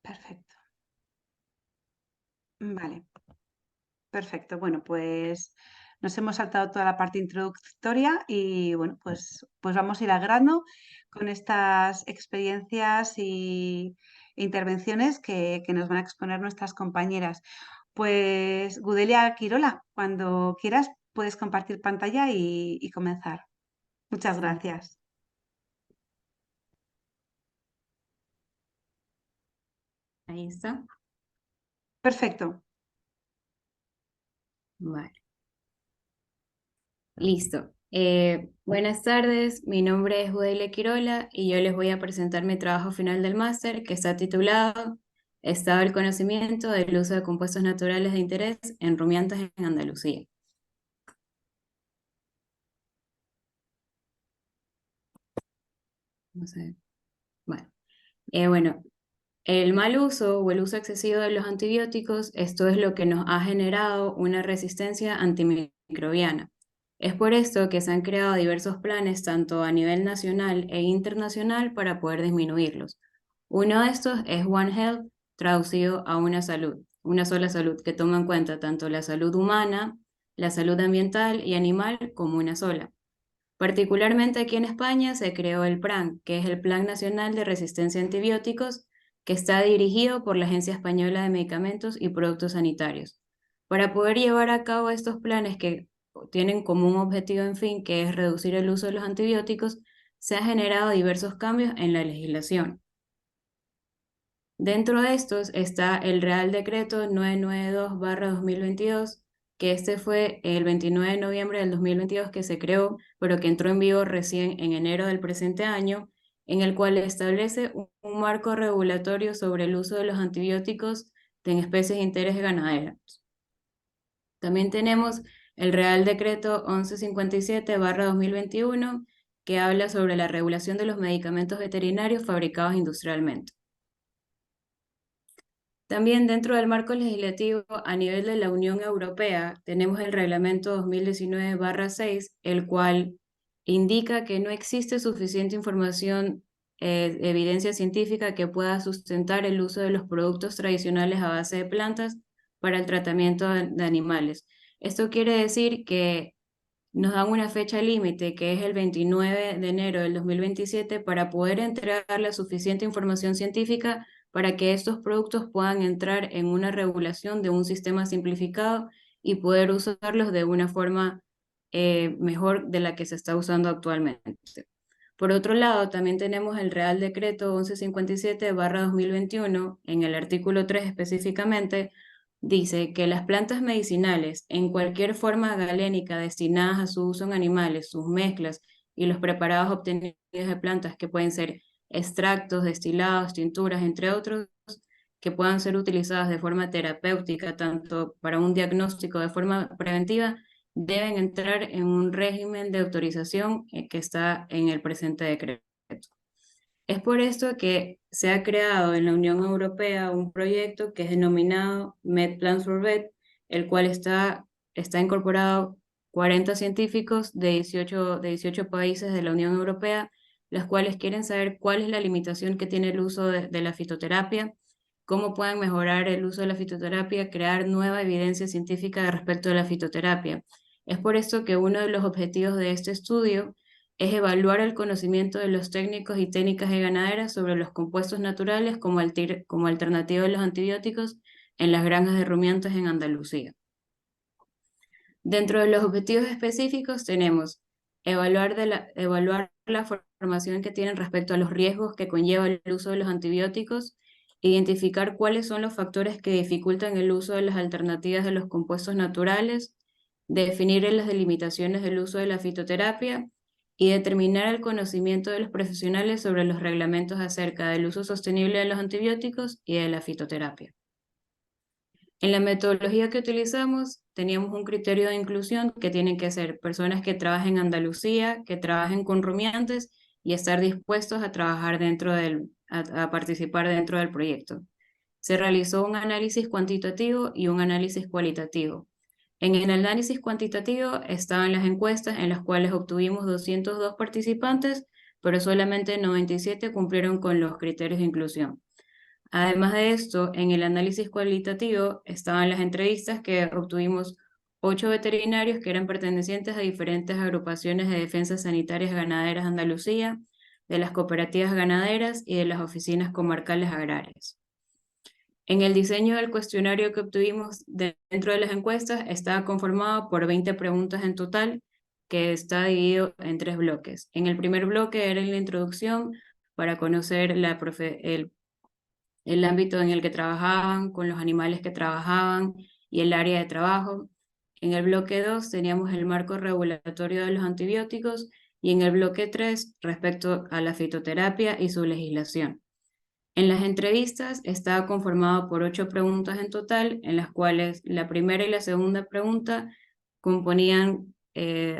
Perfecto. Vale, perfecto. Bueno, pues nos hemos saltado toda la parte introductoria y bueno, pues vamos a ir al grano con estas experiencias y intervenciones que nos van a exponer nuestras compañeras. Pues Gudelia Quirola, cuando quieras puedes compartir pantalla y comenzar. Muchas Sí, gracias. ahí está. Perfecto. Vale, listo. Buenas tardes, mi nombre es Judelia Quirola y yo les voy a presentar mi trabajo final del máster que está titulado Estado del conocimiento del uso de compuestos naturales de interés en rumiantes en Andalucía. Vamos a ver. Bueno, bueno, el mal uso o el uso excesivo de los antibióticos, esto es lo que nos ha generado una resistencia antimicrobiana. Es por esto que se han creado diversos planes, tanto a nivel nacional e internacional, para poder disminuirlos. Uno de estos es One Health, traducido a una sola salud, que toma en cuenta tanto la salud humana, la salud ambiental y animal como una sola. Particularmente aquí en España se creó el PRAN, que es el Plan Nacional de Resistencia a Antibióticos, que está dirigido por la Agencia Española de Medicamentos y Productos Sanitarios. Para poder llevar a cabo estos planes que tienen como un objetivo en fin, que es reducir el uso de los antibióticos, se han generado diversos cambios en la legislación. Dentro de estos está el Real Decreto 992/2022, que este fue el 29 de noviembre del 2022 que se creó, pero que entró en vigor recién en enero del presente año, en el cual establece un marco regulatorio sobre el uso de los antibióticos en especies de interés ganaderas. También tenemos el Real Decreto 1157/2021, que habla sobre la regulación de los medicamentos veterinarios fabricados industrialmente. También dentro del marco legislativo a nivel de la Unión Europea tenemos el Reglamento 2019/6, el cual indica que no existe suficiente información, evidencia científica que pueda sustentar el uso de los productos tradicionales a base de plantas para el tratamiento de animales. Esto quiere decir que nos dan una fecha límite, que es el 29 de enero del 2027, para poder entregar la suficiente información científica para que estos productos puedan entrar en una regulación de un sistema simplificado y poder usarlos de una forma mejor de la que se está usando actualmente. Por otro lado, también tenemos el Real Decreto 1157/2021, en el artículo 3 específicamente, dice que las plantas medicinales en cualquier forma galénica destinadas a su uso en animales, sus mezclas y los preparados obtenidos de plantas que pueden ser extractos, destilados, tinturas, entre otros, que puedan ser utilizadas de forma terapéutica, tanto para un diagnóstico de forma preventiva, deben entrar en un régimen de autorización que está en el presente decreto. Es por esto que se ha creado en la Unión Europea un proyecto que es denominado MedPlans for Vet, el cual está incorporado 40 científicos de 18 países de la Unión Europea, los cuales quieren saber cuál es la limitación que tiene el uso de la fitoterapia, cómo pueden mejorar el uso de la fitoterapia, crear nueva evidencia científica respecto de la fitoterapia. Es por esto que uno de los objetivos de este estudio es evaluar el conocimiento de los técnicos y técnicas de ganaderas sobre los compuestos naturales como alternativa a los antibióticos en las granjas de rumiantes en Andalucía. Dentro de los objetivos específicos tenemos evaluar la formación que tienen respecto a los riesgos que conlleva el uso de los antibióticos, identificar cuáles son los factores que dificultan el uso de las alternativas de los compuestos naturales, definir las delimitaciones del uso de la fitoterapia y determinar el conocimiento de los profesionales sobre los reglamentos acerca del uso sostenible de los antibióticos y de la fitoterapia. En la metodología que utilizamos teníamos un criterio de inclusión que tienen que ser personas que trabajen en Andalucía, que trabajen con rumiantes y estar dispuestos a trabajar a participar dentro del proyecto. Se realizó un análisis cuantitativo y un análisis cualitativo. En el análisis cuantitativo estaban las encuestas en las cuales obtuvimos 202 participantes, pero solamente 97 cumplieron con los criterios de inclusión. Además de esto, en el análisis cualitativo estaban las entrevistas que obtuvimos 8 veterinarios que eran pertenecientes a diferentes agrupaciones de defensas sanitarias ganaderas de Andalucía, de las cooperativas ganaderas y de las oficinas comarcales agrarias. En el diseño del cuestionario que obtuvimos dentro de las encuestas estaba conformado por 20 preguntas en total, que está dividido en 3 bloques. En el primer bloque era la introducción para conocer el ámbito en el que trabajaban, con los animales que trabajaban y el área de trabajo. En el bloque 2 teníamos el marco regulatorio de los antibióticos y en el bloque 3 respecto a la fitoterapia y su legislación. En las entrevistas estaba conformado por 8 preguntas en total, en las cuales la primera y la segunda pregunta componían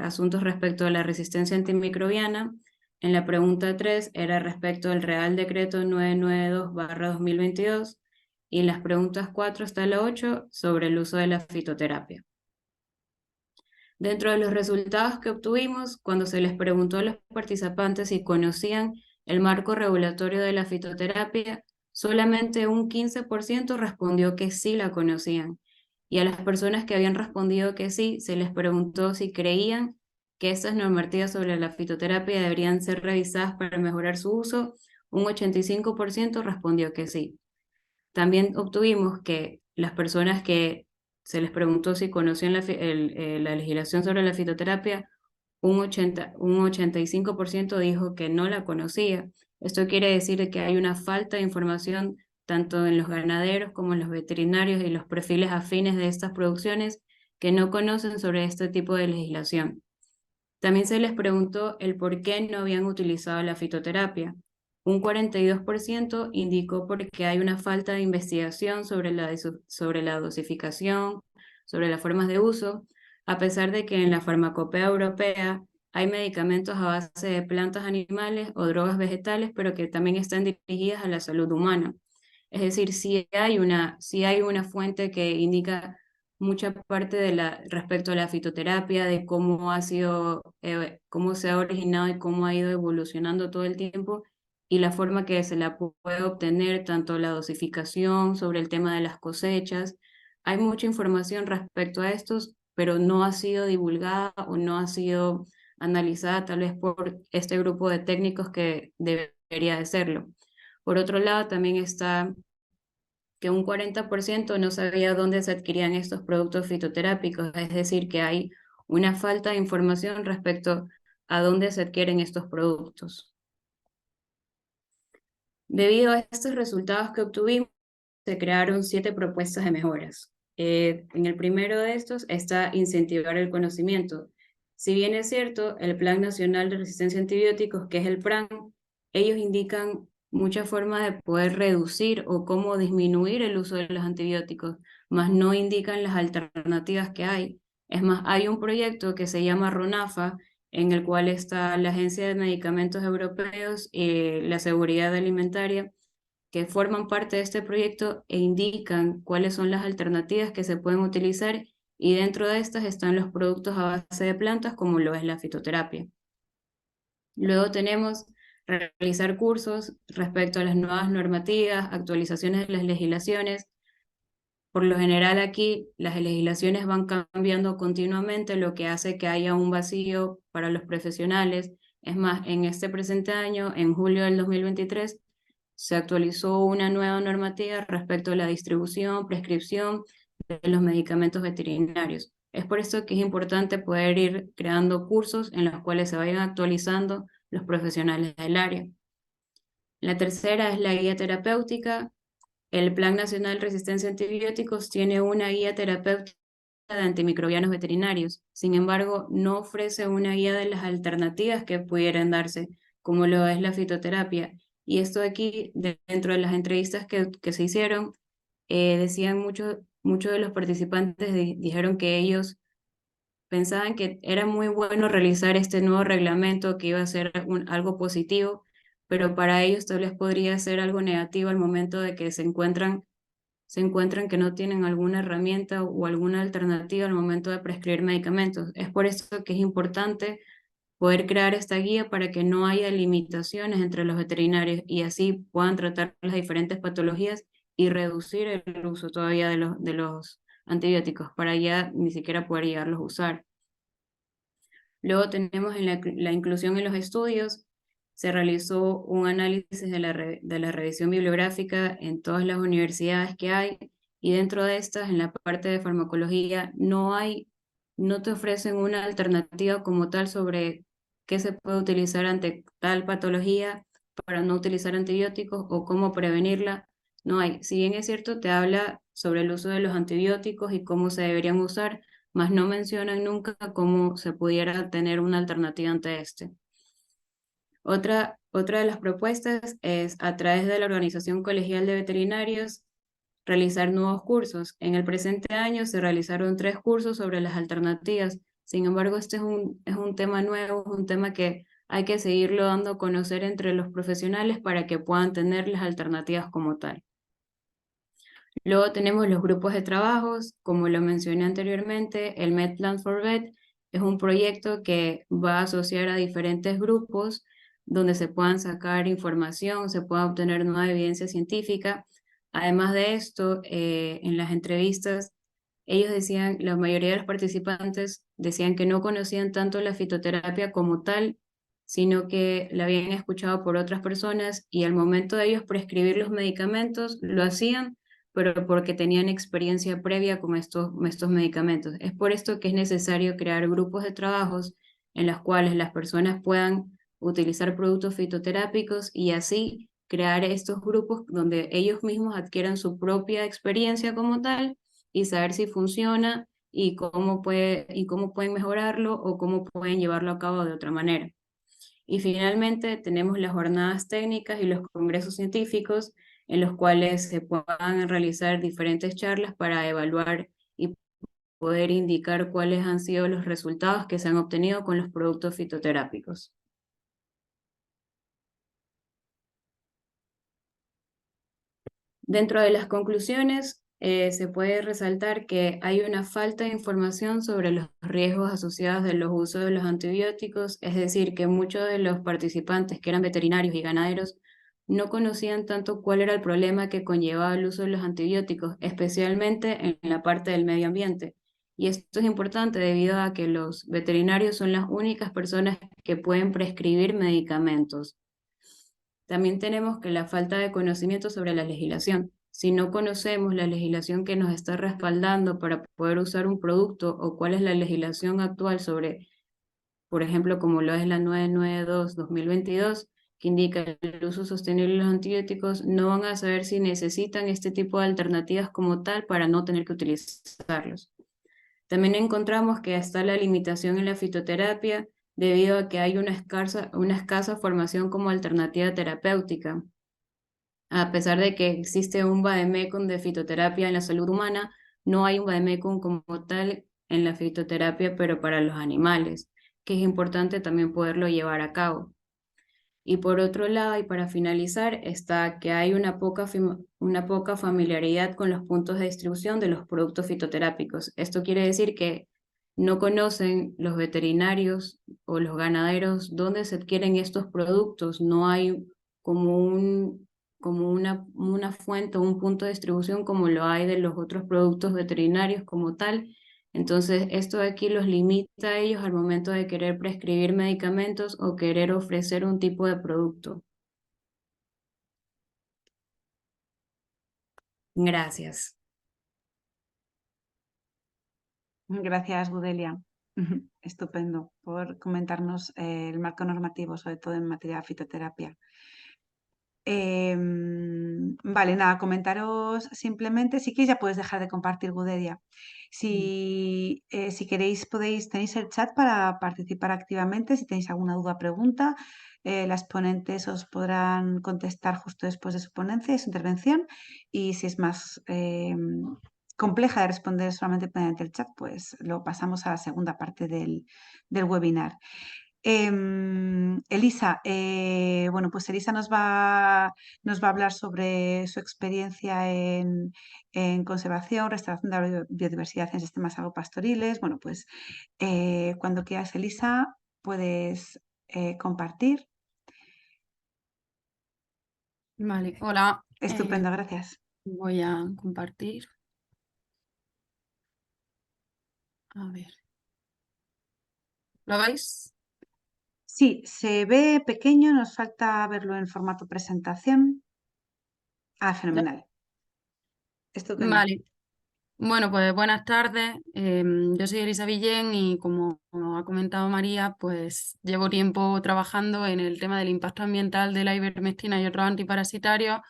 asuntos respecto a la resistencia antimicrobiana. En la pregunta 3 era respecto al Real Decreto 992/2022 y en las preguntas 4 hasta la 8 sobre el uso de la fitoterapia. Dentro de los resultados que obtuvimos, cuando se les preguntó a los participantes si conocían el marco regulatorio de la fitoterapia, solamente un 15% respondió que sí la conocían. Y a las personas que habían respondido que sí, se les preguntó si creían que estas normativas sobre la fitoterapia deberían ser revisadas para mejorar su uso. Un 85% respondió que sí. También obtuvimos que las personas que se les preguntó si conocían la legislación sobre la fitoterapia, un 85% dijo que no la conocía. Esto quiere decir que hay una falta de información tanto en los ganaderos como en los veterinarios y los perfiles afines de estas producciones que no conocen sobre este tipo de legislación. También se les preguntó el por qué no habían utilizado la fitoterapia. Un 42% indicó porque hay una falta de investigación sobre la dosificación, sobre las formas de uso, a pesar de que en la farmacopea europea hay medicamentos a base de plantas animales o drogas vegetales, pero que también están dirigidas a la salud humana. Es decir, si hay una fuente que indica mucha parte respecto a la fitoterapia, de cómo cómo se ha originado y cómo ha ido evolucionando todo el tiempo y la forma que se la puede obtener, tanto la dosificación, sobre el tema de las cosechas. Hay mucha información respecto a estos, pero no ha sido divulgada o no ha sido analizada tal vez por este grupo de técnicos que debería de serlo. Por otro lado, también está que un 40% no sabía dónde se adquirían estos productos fitoterápicos, es decir, que hay una falta de información respecto a dónde se adquieren estos productos. Debido a estos resultados que obtuvimos, se crearon 7 propuestas de mejoras. En el primero de estos está incentivar el conocimiento. Si bien es cierto, el Plan Nacional de Resistencia a Antibióticos, que es el PRAN, ellos indican muchas formas de poder reducir o cómo disminuir el uso de los antibióticos, mas no indican las alternativas que hay. Es más, hay un proyecto que se llama RONAFA, en el cual está la Agencia de Medicamentos Europeos y la Seguridad Alimentaria, que forman parte de este proyecto e indican cuáles son las alternativas que se pueden utilizar, y dentro de estas están los productos a base de plantas como lo es la fitoterapia. Luego tenemos realizar cursos respecto a las nuevas normativas, actualizaciones de las legislaciones. Por lo general aquí las legislaciones van cambiando continuamente, lo que hace que haya un vacío para los profesionales. Es más, en este presente año, en julio del 2023, se actualizó una nueva normativa respecto a la distribución, prescripción de los medicamentos veterinarios. Es por eso que es importante poder ir creando cursos en los cuales se vayan actualizando los profesionales del área. La tercera es la guía terapéutica. El Plan Nacional de Resistencia a Antibióticos tiene una guía terapéutica de antimicrobianos veterinarios. Sin embargo, no ofrece una guía de las alternativas que pudieran darse, como lo es la fitoterapia. Y esto aquí, dentro de las entrevistas que se hicieron, decían muchos de los participantes dijeron que ellos pensaban que era muy bueno realizar este nuevo reglamento, que iba a ser algo positivo, pero para ellos tal vez podría ser algo negativo al momento de que se encuentran que no tienen alguna herramienta o alguna alternativa al momento de prescribir medicamentos. Es por eso que es importante poder crear esta guía para que no haya limitaciones entre los veterinarios y así puedan tratar las diferentes patologías y reducir el uso todavía de los antibióticos para ya ni siquiera poder llegarlos a usar. Luego tenemos en la inclusión en los estudios, se realizó un análisis de la revisión bibliográfica en todas las universidades que hay y dentro de estas, en la parte de farmacología, no te ofrecen una alternativa como tal sobre qué se puede utilizar ante tal patología para no utilizar antibióticos o cómo prevenirla. No hay. Si bien es cierto, te habla sobre el uso de los antibióticos y cómo se deberían usar, mas no mencionan nunca cómo se pudiera tener una alternativa ante este. Otra de las propuestas es, a través de la Organización Colegial de Veterinarios, realizar nuevos cursos. En el presente año se realizaron 3 cursos sobre las alternativas. Sin embargo, este es un tema nuevo, un tema que hay que seguirlo dando a conocer entre los profesionales para que puedan tener las alternativas como tal. Luego tenemos los grupos de trabajos, como lo mencioné anteriormente, el MedPlan for Vet es un proyecto que va a asociar a diferentes grupos donde se puedan sacar información, se pueda obtener nueva evidencia científica. Además de esto, en las entrevistas, ellos decían, la mayoría de los participantes decían que no conocían tanto la fitoterapia como tal, sino que la habían escuchado por otras personas y al momento de ellos prescribir los medicamentos, lo hacían pero porque tenían experiencia previa con estos medicamentos. Es por esto que es necesario crear grupos de trabajos en los cuales las personas puedan utilizar productos fitoterápicos y así crear estos grupos donde ellos mismos adquieran su propia experiencia como tal y saber si funciona y cómo pueden mejorarlo o cómo pueden llevarlo a cabo de otra manera. Y finalmente tenemos las jornadas técnicas y los congresos científicos en los cuales se puedan realizar diferentes charlas para evaluar y poder indicar cuáles han sido los resultados que se han obtenido con los productos fitoterápicos. Dentro de las conclusiones, se puede resaltar que hay una falta de información sobre los riesgos asociados de los usos de los antibióticos, es decir, que muchos de los participantes que eran veterinarios y ganaderos no conocían tanto cuál era el problema que conllevaba el uso de los antibióticos, especialmente en la parte del medio ambiente. Y esto es importante debido a que los veterinarios son las únicas personas que pueden prescribir medicamentos. También tenemos que la falta de conocimiento sobre la legislación. Si no conocemos la legislación que nos está respaldando para poder usar un producto o cuál es la legislación actual sobre, por ejemplo, como lo es la 992-2022, que indica el uso sostenible de los antibióticos, no van a saber si necesitan este tipo de alternativas como tal para no tener que utilizarlos. También encontramos que está la limitación en la fitoterapia debido a que hay una escasa formación como alternativa terapéutica. A pesar de que existe un vademecum de fitoterapia en la salud humana, no hay un vademecum como tal en la fitoterapia, pero para los animales, que es importante también poderlo llevar a cabo. Y por otro lado, y para finalizar, está que hay una poca familiaridad con los puntos de distribución de los productos fitoterápicos. Esto quiere decir que no conocen los veterinarios o los ganaderos dónde se adquieren estos productos. No hay como una fuente o un punto de distribución como lo hay de los otros productos veterinarios como tal. Entonces, esto de aquí los limita a ellos al momento de querer prescribir medicamentos o querer ofrecer un tipo de producto. Gracias. Gracias, Gudelia. Estupendo por comentarnos el marco normativo, sobre todo en materia de fitoterapia. Vale, nada, comentaros simplemente, si queréis ya puedes dejar de compartir, Gudelia. Si queréis tenéis el chat para participar activamente, si tenéis alguna duda o pregunta, las ponentes os podrán contestar justo después de su ponencia y su intervención, y si es más compleja de responder solamente mediante el chat, pues lo pasamos a la segunda parte del webinar. Elisa, bueno, pues Elisa nos va a hablar sobre su experiencia en conservación, restauración de la biodiversidad en sistemas agropastoriles. Bueno, pues cuando quieras, Elisa, puedes compartir. Vale, hola. Estupendo, gracias. Voy a compartir. A ver. ¿Lo veis? Sí, se ve pequeño, nos falta verlo en formato presentación. Ah, fenomenal. Estupendo. Vale. Bueno, pues buenas tardes. Yo soy Elisa Villén y como ha comentado María, pues llevo tiempo trabajando en el tema del impacto ambiental de la ivermectina y otros antiparasitarios.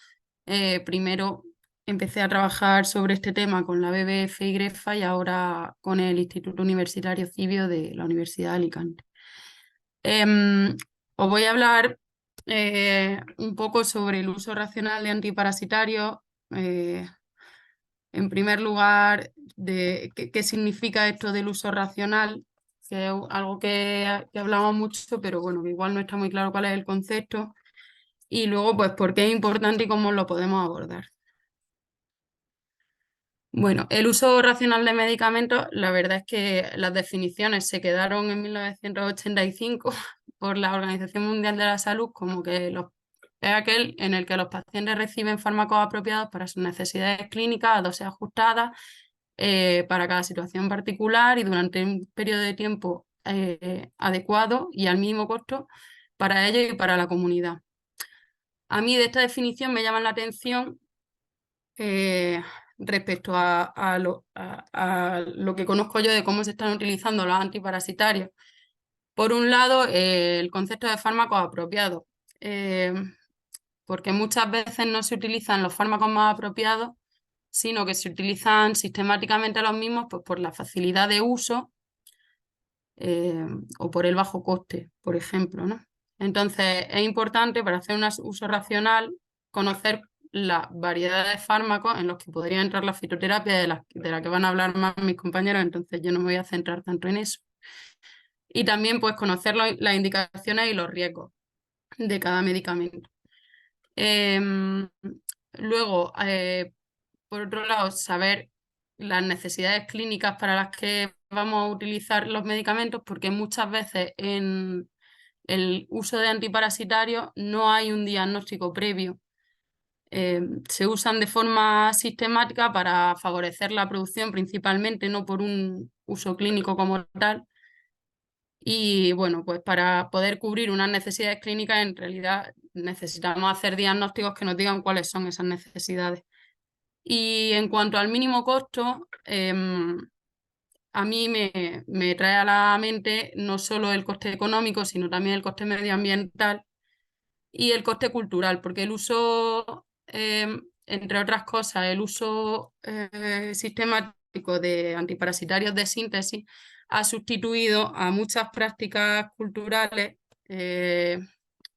Primero empecé a trabajar sobre este tema con la BBF y GREFA y ahora con el Instituto Universitario Cibio de la Universidad de Alicante. Os voy a hablar un poco sobre el uso racional de antiparasitarios. En primer lugar, de qué significa esto del uso racional, que es algo que hablamos mucho, pero bueno, que igual no está muy claro cuál es el concepto. Y luego, pues, por qué es importante y cómo lo podemos abordar. Bueno, el uso racional de medicamentos, la verdad es que las definiciones se quedaron en 1985 por la Organización Mundial de la Salud como que es aquel en el que los pacientes reciben fármacos apropiados para sus necesidades clínicas a dosis ajustadas para cada situación particular y durante un periodo de tiempo adecuado y al mínimo costo para ellos y para la comunidad. A mí de esta definición me llama la atención respecto a lo que conozco yo de cómo se están utilizando los antiparasitarios. Por un lado, el concepto de fármacos apropiados, porque muchas veces no se utilizan los fármacos más apropiados, sino que se utilizan sistemáticamente los mismos pues, por la facilidad de uso o por el bajo coste, por ejemplo, ¿no? Entonces, es importante para hacer un uso racional conocer la variedad de fármacos en los que podría entrar la fitoterapia, de la que van a hablar más mis compañeros, entonces yo no me voy a centrar tanto en eso. Y también pues conocer las indicaciones y los riesgos de cada medicamento. Luego, por otro lado, saber las necesidades clínicas para las que vamos a utilizar los medicamentos, porque muchas veces en el uso de antiparasitarios no hay un diagnóstico previo. Se usan de forma sistemática para favorecer la producción principalmente, no por un uso clínico como tal. Y bueno, pues para poder cubrir unas necesidades clínicas, en realidad necesitamos hacer diagnósticos que nos digan cuáles son esas necesidades. Y en cuanto al mínimo costo, a mí me trae a la mente no solo el coste económico, sino también el coste medioambiental y el coste cultural, porque el uso, entre otras cosas, el uso sistemático de antiparasitarios de síntesis ha sustituido a muchas prácticas culturales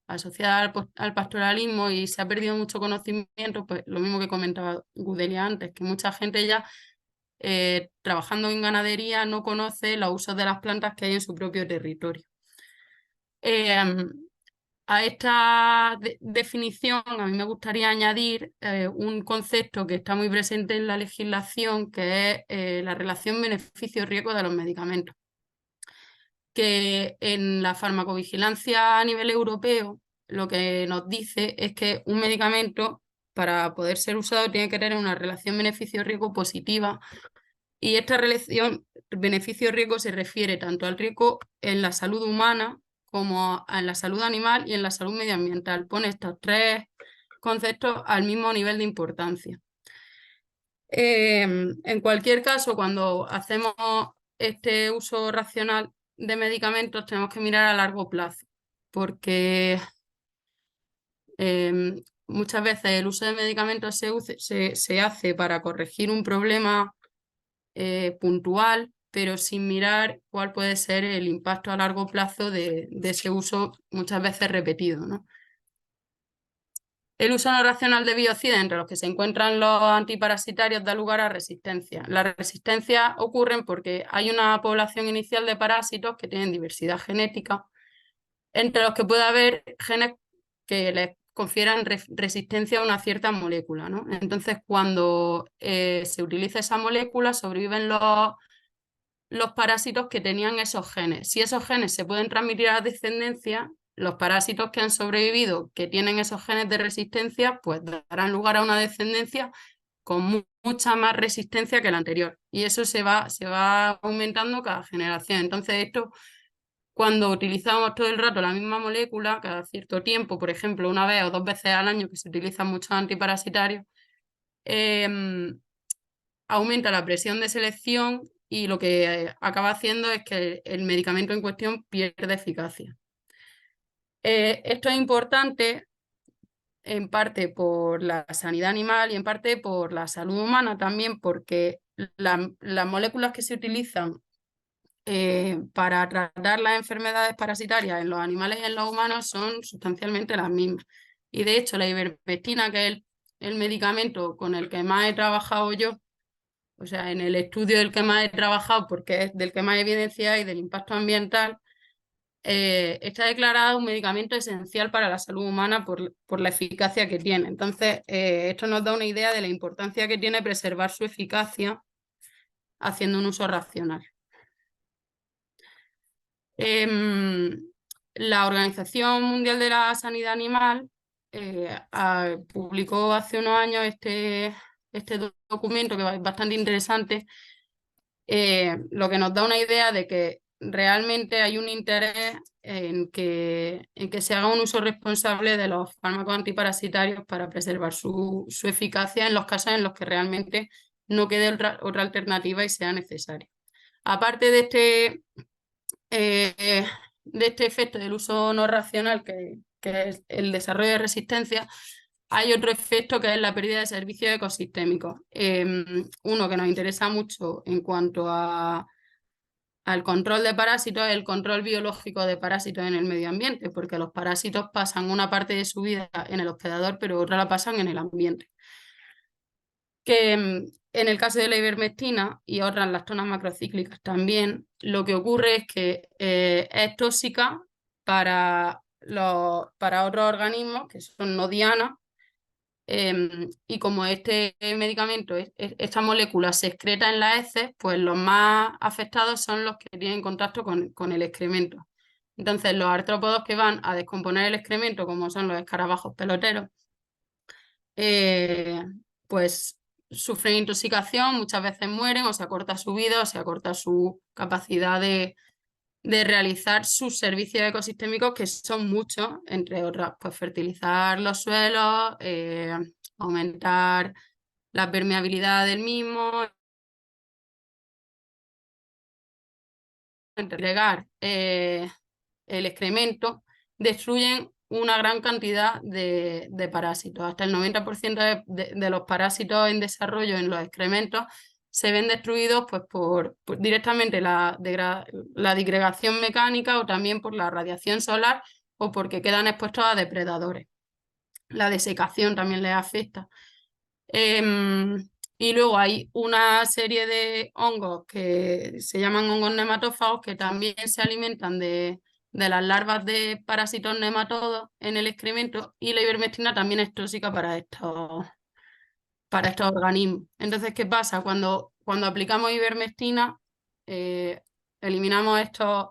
asociadas al pastoralismo y se ha perdido mucho conocimiento, pues lo mismo que comentaba Gudelia antes, que mucha gente ya trabajando en ganadería no conoce los usos de las plantas que hay en su propio territorio. A esta definición a mí me gustaría añadir un concepto que está muy presente en la legislación, que es la relación beneficio-riesgo de los medicamentos, que en la farmacovigilancia a nivel europeo lo que nos dice es que un medicamento para poder ser usado tiene que tener una relación beneficio-riesgo positiva y esta relación beneficio-riesgo se refiere tanto al riesgo en la salud humana como en la salud animal y en la salud medioambiental. Pone estos tres conceptos al mismo nivel de importancia. En cualquier caso, cuando hacemos este uso racional de medicamentos, tenemos que mirar a largo plazo, porque muchas veces el uso de medicamentos se hace para corregir un problema puntual, pero sin mirar cuál puede ser el impacto a largo plazo de ese uso muchas veces repetido, ¿no? El uso no racional de biocidas, entre los que se encuentran los antiparasitarios, da lugar a resistencia. Las resistencias ocurren porque hay una población inicial de parásitos que tienen diversidad genética, entre los que puede haber genes que les confieran resistencia a una cierta molécula, ¿no? Entonces, cuando se utiliza esa molécula, sobreviven los parásitos que tenían esos genes. Si esos genes se pueden transmitir a la descendencia, los parásitos que han sobrevivido, que tienen esos genes de resistencia, pues darán lugar a una descendencia con mucha más resistencia que la anterior. Y eso se va aumentando cada generación. Entonces esto, cuando utilizamos todo el rato la misma molécula, cada cierto tiempo, por ejemplo, una vez o 2 veces al año, que se utilizan muchos antiparasitarios, aumenta la presión de selección y lo que acaba haciendo es que el medicamento en cuestión pierde eficacia. Esto es importante en parte por la sanidad animal y en parte por la salud humana también, porque las moléculas que se utilizan para tratar las enfermedades parasitarias en los animales y en los humanos son sustancialmente las mismas. Y de hecho la ivermectina, que es el medicamento con el que más he trabajado yo, o sea, en el estudio del que más he trabajado, porque es del que más evidencia hay del impacto ambiental, está declarado un medicamento esencial para la salud humana por la eficacia que tiene. Entonces, esto nos da una idea de la importancia que tiene preservar su eficacia haciendo un uso racional. La Organización Mundial de la Sanidad Animal publicó hace unos años este documento, que es bastante interesante, lo que nos da una idea de que realmente hay un interés en que se haga un uso responsable de los fármacos antiparasitarios para preservar su eficacia en los casos en los que realmente no quede otra alternativa y sea necesario. Aparte de este efecto del uso no racional, que es el desarrollo de resistencia, hay otro efecto que es la pérdida de servicios ecosistémicos. Uno que nos interesa mucho en cuanto al control de parásitos es el control biológico de parásitos en el medio ambiente, porque los parásitos pasan una parte de su vida en el hospedador, pero otra la pasan en el ambiente. Que en el caso de la ivermectina y otras lactonas macrocíclicas también, lo que ocurre es que es tóxica para otros organismos que son no dianas, y como este medicamento, esta molécula se excreta en las heces, pues los más afectados son los que tienen contacto con el excremento. Entonces los artrópodos que van a descomponer el excremento, como son los escarabajos peloteros, pues sufren intoxicación, muchas veces mueren o se acorta su vida o se acorta su capacidad de realizar sus servicios ecosistémicos, que son muchos, entre otras, pues fertilizar los suelos, aumentar la permeabilidad del mismo, entregar el excremento, destruyen una gran cantidad de parásitos. Hasta el 90% de los parásitos en desarrollo en los excrementos se ven destruidos pues, por directamente la disgregación mecánica o también por la radiación solar o porque quedan expuestos a depredadores. La desecación también les afecta. Y luego hay una serie de hongos que se llaman hongos nematófagos que también se alimentan de las larvas de parásitos nematodos en el excremento, y la ivermectina también es tóxica para estos organismos. Entonces, ¿qué pasa? Cuando aplicamos ivermectina, eliminamos estos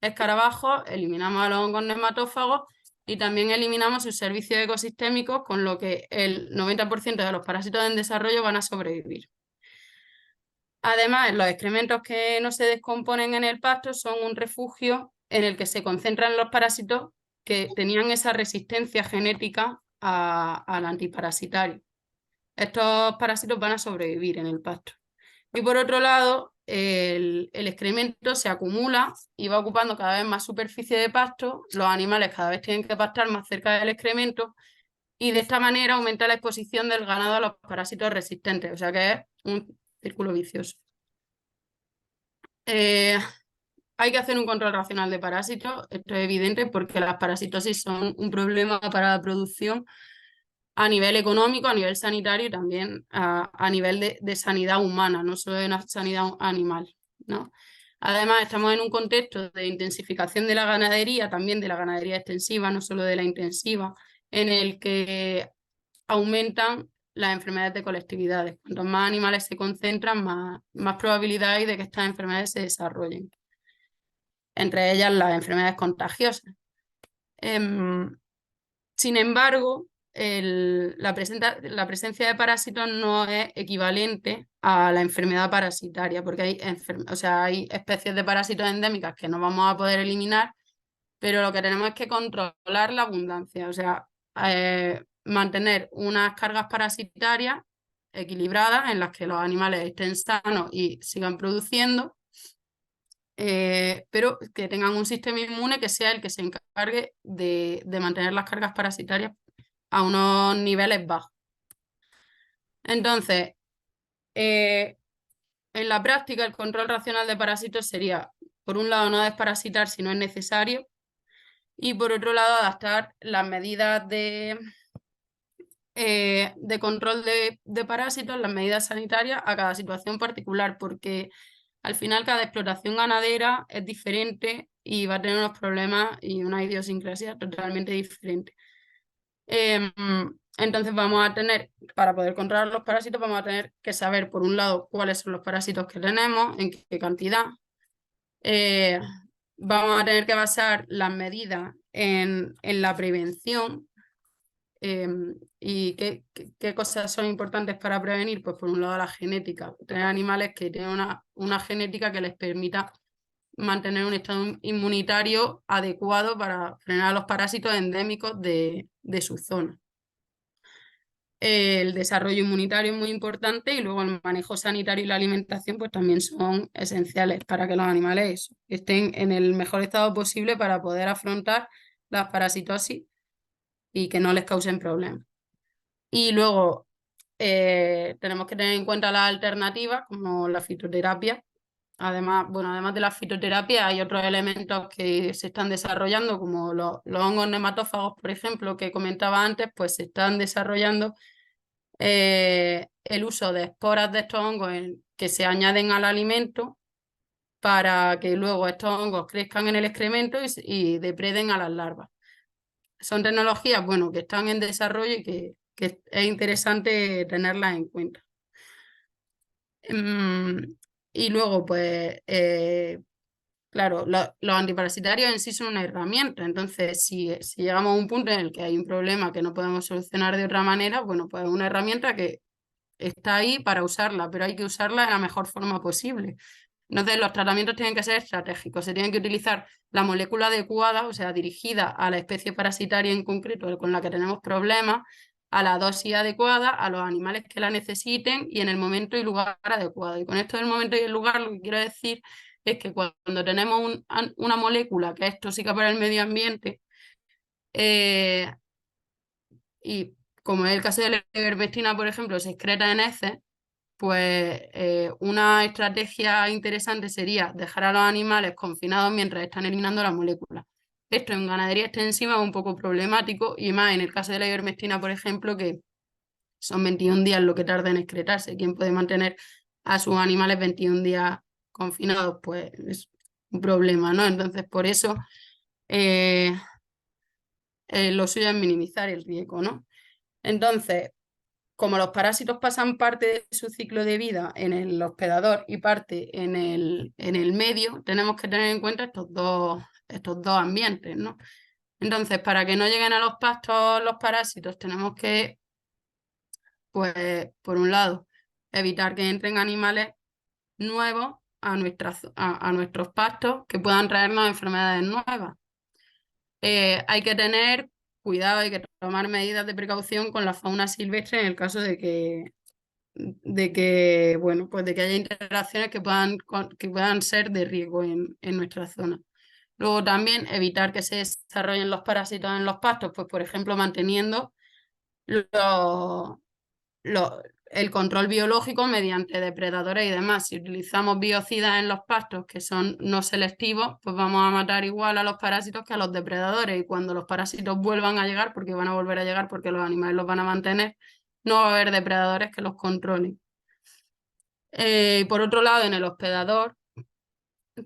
escarabajos, eliminamos a los hongos nematófagos y también eliminamos sus servicios ecosistémicos, con lo que el 90% de los parásitos en desarrollo van a sobrevivir. Además, los excrementos que no se descomponen en el pasto son un refugio en el que se concentran los parásitos que tenían esa resistencia genética al antiparasitario. Estos parásitos van a sobrevivir en el pasto. Y por otro lado, el excremento se acumula y va ocupando cada vez más superficie de pasto, los animales cada vez tienen que pastar más cerca del excremento y de esta manera aumenta la exposición del ganado a los parásitos resistentes, o sea que es un círculo vicioso. Hay que hacer un control racional de parásitos, esto es evidente porque las parasitosis son un problema para la producción a nivel económico, a nivel sanitario y también a nivel de sanidad humana, no solo de una sanidad animal, ¿no? Además, estamos en un contexto de intensificación de la ganadería, también de la ganadería extensiva, no solo de la intensiva, en el que aumentan las enfermedades de colectividades. Cuantos más animales se concentran, más probabilidad hay de que estas enfermedades se desarrollen. Entre ellas las enfermedades contagiosas. Sin embargo, la presencia de parásitos no es equivalente a la enfermedad parasitaria, porque hay especies de parásitos endémicas que no vamos a poder eliminar, pero lo que tenemos es que controlar la abundancia, o sea, mantener unas cargas parasitarias equilibradas en las que los animales estén sanos y sigan produciendo, pero que tengan un sistema inmune que sea el que se encargue de mantener las cargas parasitarias a unos niveles bajos. Entonces, en la práctica, el control racional de parásitos sería, por un lado, no desparasitar si no es necesario, y por otro lado, adaptar las medidas de control de parásitos, las medidas sanitarias, a cada situación particular, porque al final cada explotación ganadera es diferente y va a tener unos problemas y una idiosincrasia totalmente diferente. Entonces vamos a tener, para poder controlar los parásitos, vamos a tener que saber, por un lado, cuáles son los parásitos que tenemos, en qué cantidad. Vamos a tener que basar las medidas en la prevención. ¿Y qué cosas son importantes para prevenir? Pues por un lado la genética, tener animales que tienen una genética que les permita mantener un estado inmunitario adecuado para frenar los parásitos endémicos de su zona. El desarrollo inmunitario es muy importante y luego el manejo sanitario y la alimentación pues también son esenciales para que los animales estén en el mejor estado posible para poder afrontar las parasitosis y que no les causen problemas. Y luego tenemos que tener en cuenta las alternativas como la fitoterapia. Además de la fitoterapia hay otros elementos que se están desarrollando como los hongos nematófagos, por ejemplo, que comentaba antes, pues se están desarrollando el uso de esporas de estos hongos que se añaden al alimento para que luego estos hongos crezcan en el excremento y depreden a las larvas. Son tecnologías, bueno, que están en desarrollo y que es interesante tenerlas en cuenta. Y luego, pues, claro, los antiparasitarios en sí son una herramienta. Entonces, si llegamos a un punto en el que hay un problema que no podemos solucionar de otra manera, bueno, pues es una herramienta que está ahí para usarla, pero hay que usarla de la mejor forma posible. Entonces, los tratamientos tienen que ser estratégicos, se tienen que utilizar la molécula adecuada, o sea, dirigida a la especie parasitaria en concreto con la que tenemos problemas, a la dosis adecuada, a los animales que la necesiten y en el momento y lugar adecuado. Y con esto del momento y el lugar, lo que quiero decir es que cuando tenemos una molécula que es tóxica para el medio ambiente, y como es el caso de la ivermectina, por ejemplo, se excreta en heces, pues una estrategia interesante sería dejar a los animales confinados mientras están eliminando la molécula. Esto en ganadería extensiva es un poco problemático y más en el caso de la ivermectina, por ejemplo, que son 21 días lo que tarda en excretarse. ¿Quién puede mantener a sus animales 21 días confinados? Pues es un problema, ¿no? Entonces, por eso lo suyo es minimizar el riesgo, ¿no? Entonces, como los parásitos pasan parte de su ciclo de vida en el hospedador y parte en el medio, tenemos que tener en cuenta estos dos ambientes, ¿no? Entonces, para que no lleguen a los pastos los parásitos, tenemos que, pues, por un lado, evitar que entren animales nuevos a nuestros pastos que puedan traernos enfermedades nuevas. Hay que tener cuidado, hay que tomar medidas de precaución con la fauna silvestre en el caso de que bueno, pues de que haya interacciones que puedan ser de riesgo en nuestra zona. Luego también evitar que se desarrollen los parásitos en los pastos, pues por ejemplo manteniendo el control biológico mediante depredadores y demás. Si utilizamos biocidas en los pastos que son no selectivos, pues vamos a matar igual a los parásitos que a los depredadores. Y cuando los parásitos vuelvan a llegar, porque van a volver a llegar porque los animales los van a mantener, no va a haber depredadores que los controlen. Por otro lado, en el hospedador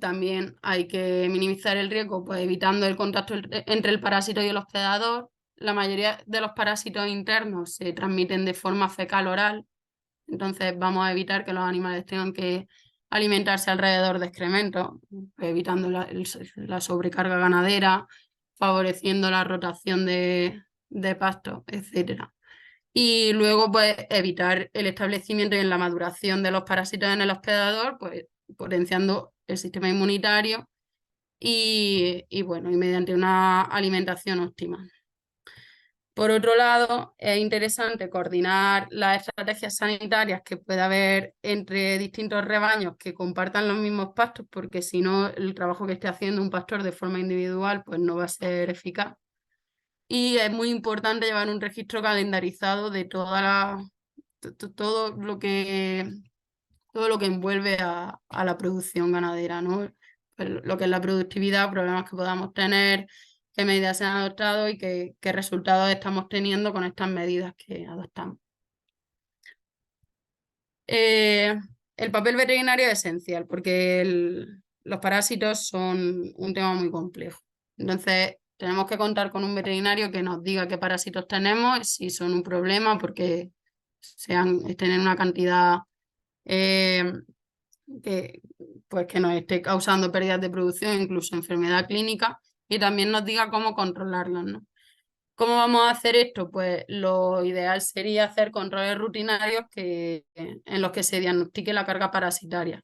también hay que minimizar el riesgo, pues evitando el contacto entre el parásito y el hospedador, la mayoría de los parásitos internos se transmiten de forma fecal-oral, entonces vamos a evitar que los animales tengan que alimentarse alrededor de excrementos, evitando la sobrecarga ganadera, favoreciendo la rotación de pastos, etc. Y luego, pues, evitar el establecimiento y la maduración de los parásitos en el hospedador, pues, potenciando el sistema inmunitario y bueno, y mediante una alimentación óptima. Por otro lado, es interesante coordinar las estrategias sanitarias que pueda haber entre distintos rebaños que compartan los mismos pastos, porque si no, el trabajo que esté haciendo un pastor de forma individual pues no va a ser eficaz. Y es muy importante llevar un registro calendarizado de todo lo que envuelve a la producción ganadera, ¿no? Pues lo que es la productividad, problemas que podamos tener, qué medidas se han adoptado y qué resultados estamos teniendo con estas medidas que adoptamos. El papel veterinario es esencial porque los parásitos son un tema muy complejo. Entonces, tenemos que contar con un veterinario que nos diga qué parásitos tenemos, si son un problema, porque estén en una cantidad que nos esté causando pérdidas de producción, incluso enfermedad clínica, y también nos diga cómo controlarlos, ¿no? ¿Cómo vamos a hacer esto? Pues lo ideal sería hacer controles rutinarios en los que se diagnostique la carga parasitaria.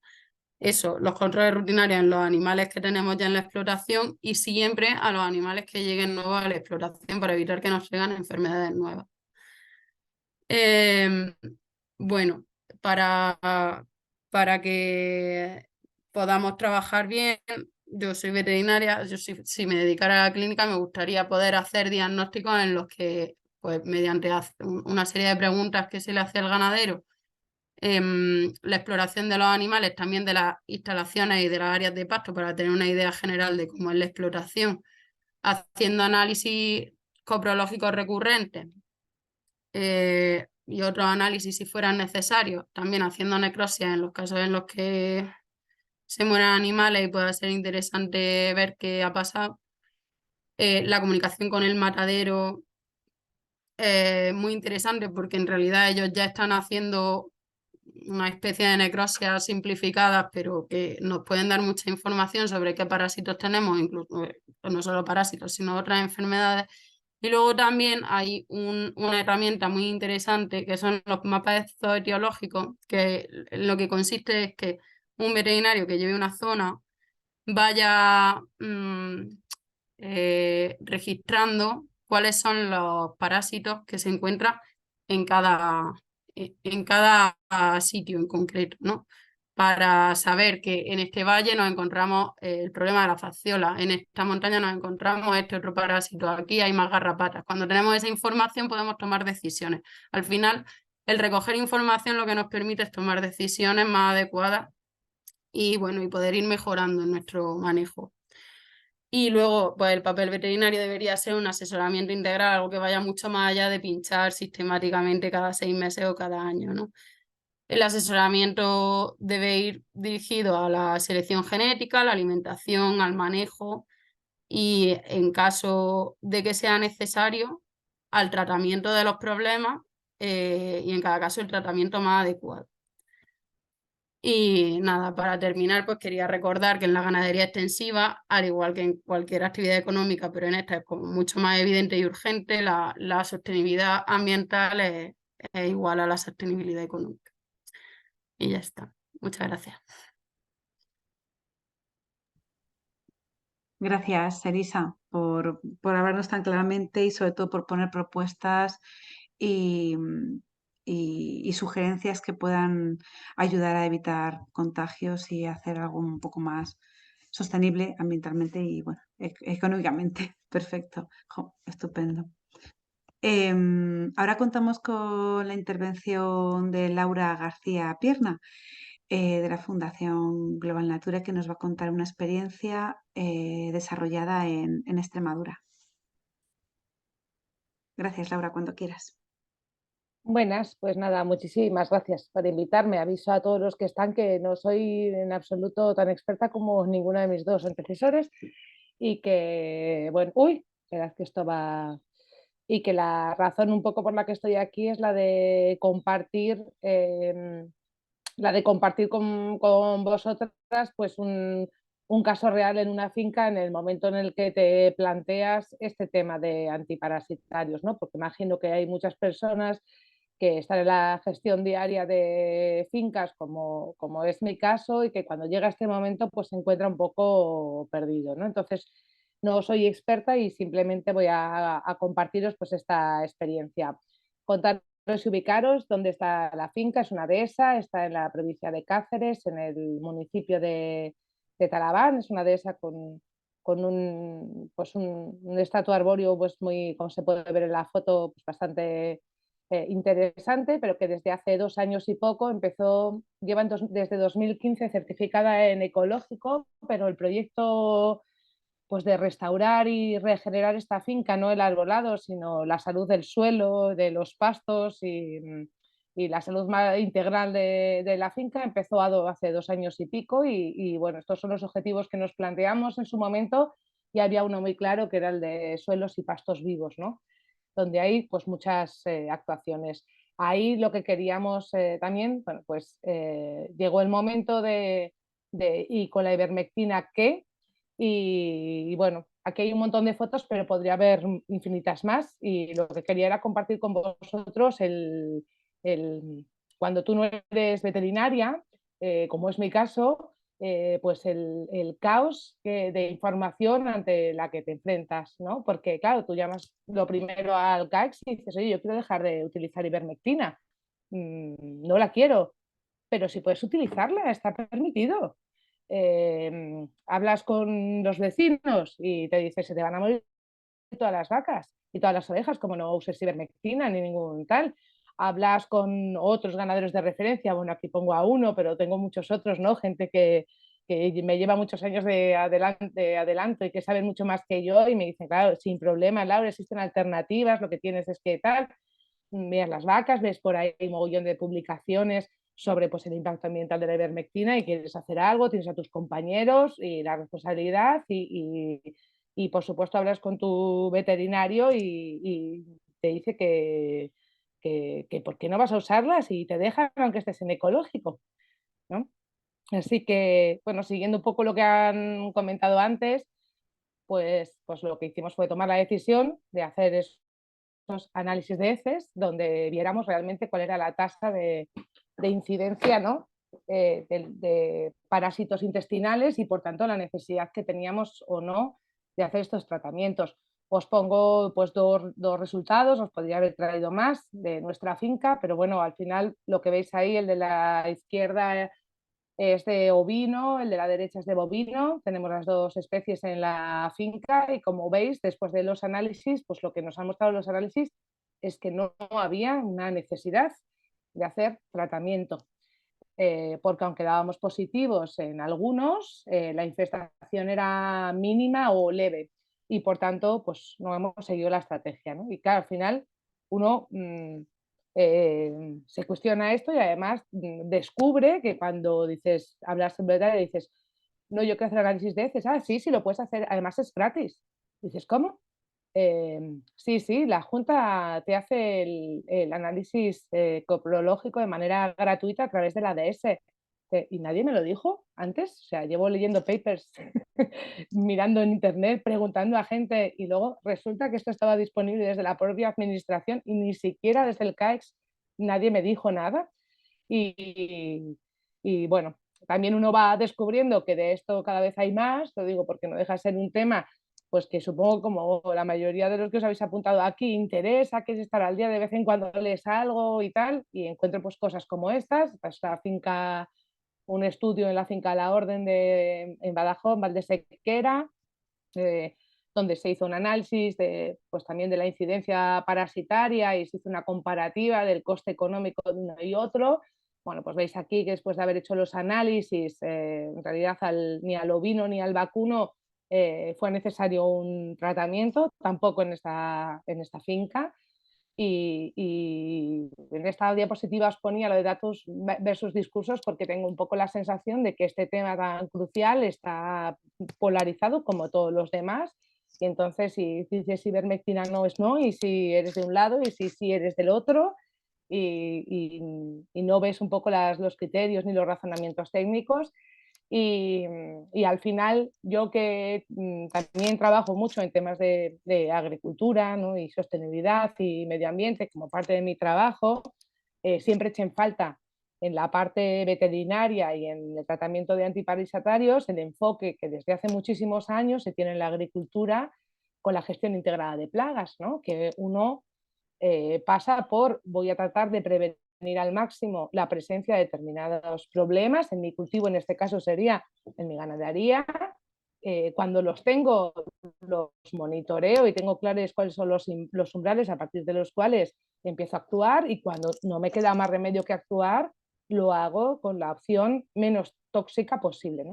Eso, los controles rutinarios en los animales que tenemos ya en la explotación y siempre a los animales que lleguen nuevos a la explotación para evitar que nos lleguen enfermedades nuevas. Bueno, para que podamos trabajar bien, yo soy veterinaria, si me dedicara a la clínica me gustaría poder hacer diagnósticos en los que, pues mediante una serie de preguntas que se le hace al ganadero, la exploración de los animales, también de las instalaciones y de las áreas de pasto para tener una idea general de cómo es la explotación, haciendo análisis coprológicos recurrentes y otros análisis si fueran necesarios, también haciendo necropsia en los casos en los que se mueran animales y pueda ser interesante ver qué ha pasado. La comunicación con el matadero es muy interesante porque en realidad ellos ya están haciendo una especie de necropsias simplificadas, pero que nos pueden dar mucha información sobre qué parásitos tenemos, incluso no solo parásitos, sino otras enfermedades. Y luego también hay una herramienta muy interesante que son los mapas zooetiológicos, que lo que consiste es que un veterinario que lleve una zona vaya registrando cuáles son los parásitos que se encuentran en cada sitio en concreto, ¿no? Para saber que en este valle nos encontramos el problema de la fasciola, en esta montaña nos encontramos este otro parásito, aquí hay más garrapatas. Cuando tenemos esa información podemos tomar decisiones. Al final, el recoger información lo que nos permite es tomar decisiones más adecuadas y, bueno, y poder ir mejorando en nuestro manejo. Y luego, pues el papel veterinario debería ser un asesoramiento integral, algo que vaya mucho más allá de pinchar sistemáticamente cada 6 meses o cada año, ¿no? El asesoramiento debe ir dirigido a la selección genética, a la alimentación, al manejo y, en caso de que sea necesario, al tratamiento de los problemas y en cada caso el tratamiento más adecuado. Y nada, para terminar, pues quería recordar que en la ganadería extensiva, al igual que en cualquier actividad económica, pero en esta es como mucho más evidente y urgente, la sostenibilidad ambiental es igual a la sostenibilidad económica. Y ya está. Muchas gracias. Gracias, Elisa, por hablarnos tan claramente y sobre todo por poner propuestas y, y sugerencias que puedan ayudar a evitar contagios y hacer algo un poco más sostenible ambientalmente y bueno, económicamente. Perfecto. Jo, estupendo. Ahora contamos con la intervención de Laura García Pierna, de la Fundación Global Nature, que nos va a contar una experiencia desarrollada en Extremadura. Gracias, Laura, cuando quieras. Buenas, pues nada, muchísimas gracias por invitarme. Aviso a todos los que están que no soy en absoluto tan experta como ninguno de mis dos antecesores y que, bueno, uy, esperad que esto va y que la razón un poco por la que estoy aquí es la de compartir con vosotras pues un caso real en una finca en el momento en el que te planteas este tema de antiparasitarios, ¿no? Porque imagino que hay muchas personas que están en la gestión diaria de fincas, como es mi caso, y que cuando llega este momento pues se encuentra un poco perdido, ¿no? Entonces, no soy experta y simplemente voy a compartiros pues esta experiencia. Contaros y ubicaros dónde está la finca, es una dehesa, está en la provincia de Cáceres, en el municipio de Talaván, es una dehesa con un estatua arbóreo pues muy, como se puede ver en la foto, pues bastante interesante, pero que desde hace 2 años y poco desde 2015 certificada en ecológico, pero el proyecto pues de restaurar y regenerar esta finca, no el arbolado, sino la salud del suelo, de los pastos y la salud más integral de la finca empezó hace 2 años y pico y bueno, estos son los objetivos que nos planteamos en su momento y había uno muy claro que era el de suelos y pastos vivos, ¿no? Donde hay pues muchas actuaciones. Ahí lo que queríamos también, bueno, pues llegó el momento y con la ivermectina y bueno, aquí hay un montón de fotos, pero podría haber infinitas más y lo que quería era compartir con vosotros el cuando tú no eres veterinaria, como es mi caso, pues el caos de información ante la que te enfrentas, ¿no? Porque claro, tú llamas lo primero al CAEX y dices, oye, yo quiero dejar de utilizar ivermectina, no la quiero, pero si puedes utilizarla, está permitido. Hablas con los vecinos y te dices, se te van a morir todas las vacas y todas las ovejas, como no uses ivermectina ni ningún tal. Hablas con otros ganaderos de referencia, bueno, aquí pongo a uno, pero tengo muchos otros, ¿no? Gente que me lleva muchos años de adelanto y que saben mucho más que yo y me dicen, claro, sin problema, Laura, existen alternativas, lo que tienes es que tal, veas las vacas, ves por ahí un mogollón de publicaciones sobre pues, el impacto ambiental de la ivermectina y quieres hacer algo, tienes a tus compañeros y la responsabilidad y por supuesto hablas con tu veterinario y te dice que por qué no vas a usarlas y te dejan aunque estés en ecológico, ¿no? Así que, bueno, siguiendo un poco lo que han comentado antes, pues lo que hicimos fue tomar la decisión de hacer análisis de heces donde viéramos realmente cuál era la tasa de incidencia, ¿no? De parásitos intestinales y por tanto la necesidad que teníamos o no de hacer estos tratamientos. Os pongo pues dos resultados, os podría haber traído más de nuestra finca, pero bueno, al final lo que veis ahí, el de la izquierda es de ovino, el de la derecha es de bovino, tenemos las dos especies en la finca y como veis, después de los análisis, pues lo que nos han mostrado los análisis es que no había una necesidad de hacer tratamiento, porque aunque dábamos positivos en algunos, la infestación era mínima o leve y por tanto pues no hemos seguido la estrategia, ¿no? Y claro, al final uno se cuestiona esto y además descubre que cuando dices, hablas en verdad y dices, no, yo quiero hacer análisis de heces, sí, sí, lo puedes hacer, además es gratis. Dices, ¿cómo? Sí, sí, la Junta te hace el análisis coprológico de manera gratuita a través de la ADS. Y nadie me lo dijo antes, o sea, llevo leyendo papers, mirando en internet, preguntando a gente y luego resulta que esto estaba disponible desde la propia administración y ni siquiera desde el CAEX nadie me dijo nada. Y, y bueno, también uno va descubriendo que de esto cada vez hay más, lo digo porque no deja de ser un tema pues que supongo como la mayoría de los que os habéis apuntado aquí interesa, que es estar al día de vez en cuando lees algo y tal, y encuentro pues cosas como estas, pues la finca, un estudio en la finca La Orden en Badajoz, Valdesequera, eh, donde se hizo un análisis pues también de la incidencia parasitaria y se hizo una comparativa del coste económico de uno y otro. Bueno, pues veis aquí que después de haber hecho los análisis, en realidad ni al ovino ni al vacuno fue necesario un tratamiento, tampoco en esta finca. Y en esta diapositiva os ponía lo de datos versus discursos porque tengo un poco la sensación de que este tema tan crucial está polarizado como todos los demás Y entonces si dices ivermectina no es no, y si eres de un lado y si sí eres del otro, y no ves un poco los criterios ni los razonamientos técnicos. Y al final yo que también trabajo mucho en temas de agricultura, ¿no? Y sostenibilidad y medio ambiente como parte de mi trabajo, siempre eché en falta en la parte veterinaria y en el tratamiento de antiparasitarios el enfoque que desde hace muchísimos años se tiene en la agricultura con la gestión integrada de plagas, ¿no? Que uno pasa por voy a tratar de prevenir al máximo la presencia de determinados problemas. En mi cultivo, en este caso, sería en mi ganadería. Cuando los tengo, los monitoreo y tengo claros cuáles son los umbrales a partir de los cuales empiezo a actuar, y cuando no me queda más remedio que actuar, lo hago con la opción menos tóxica posible, ¿no?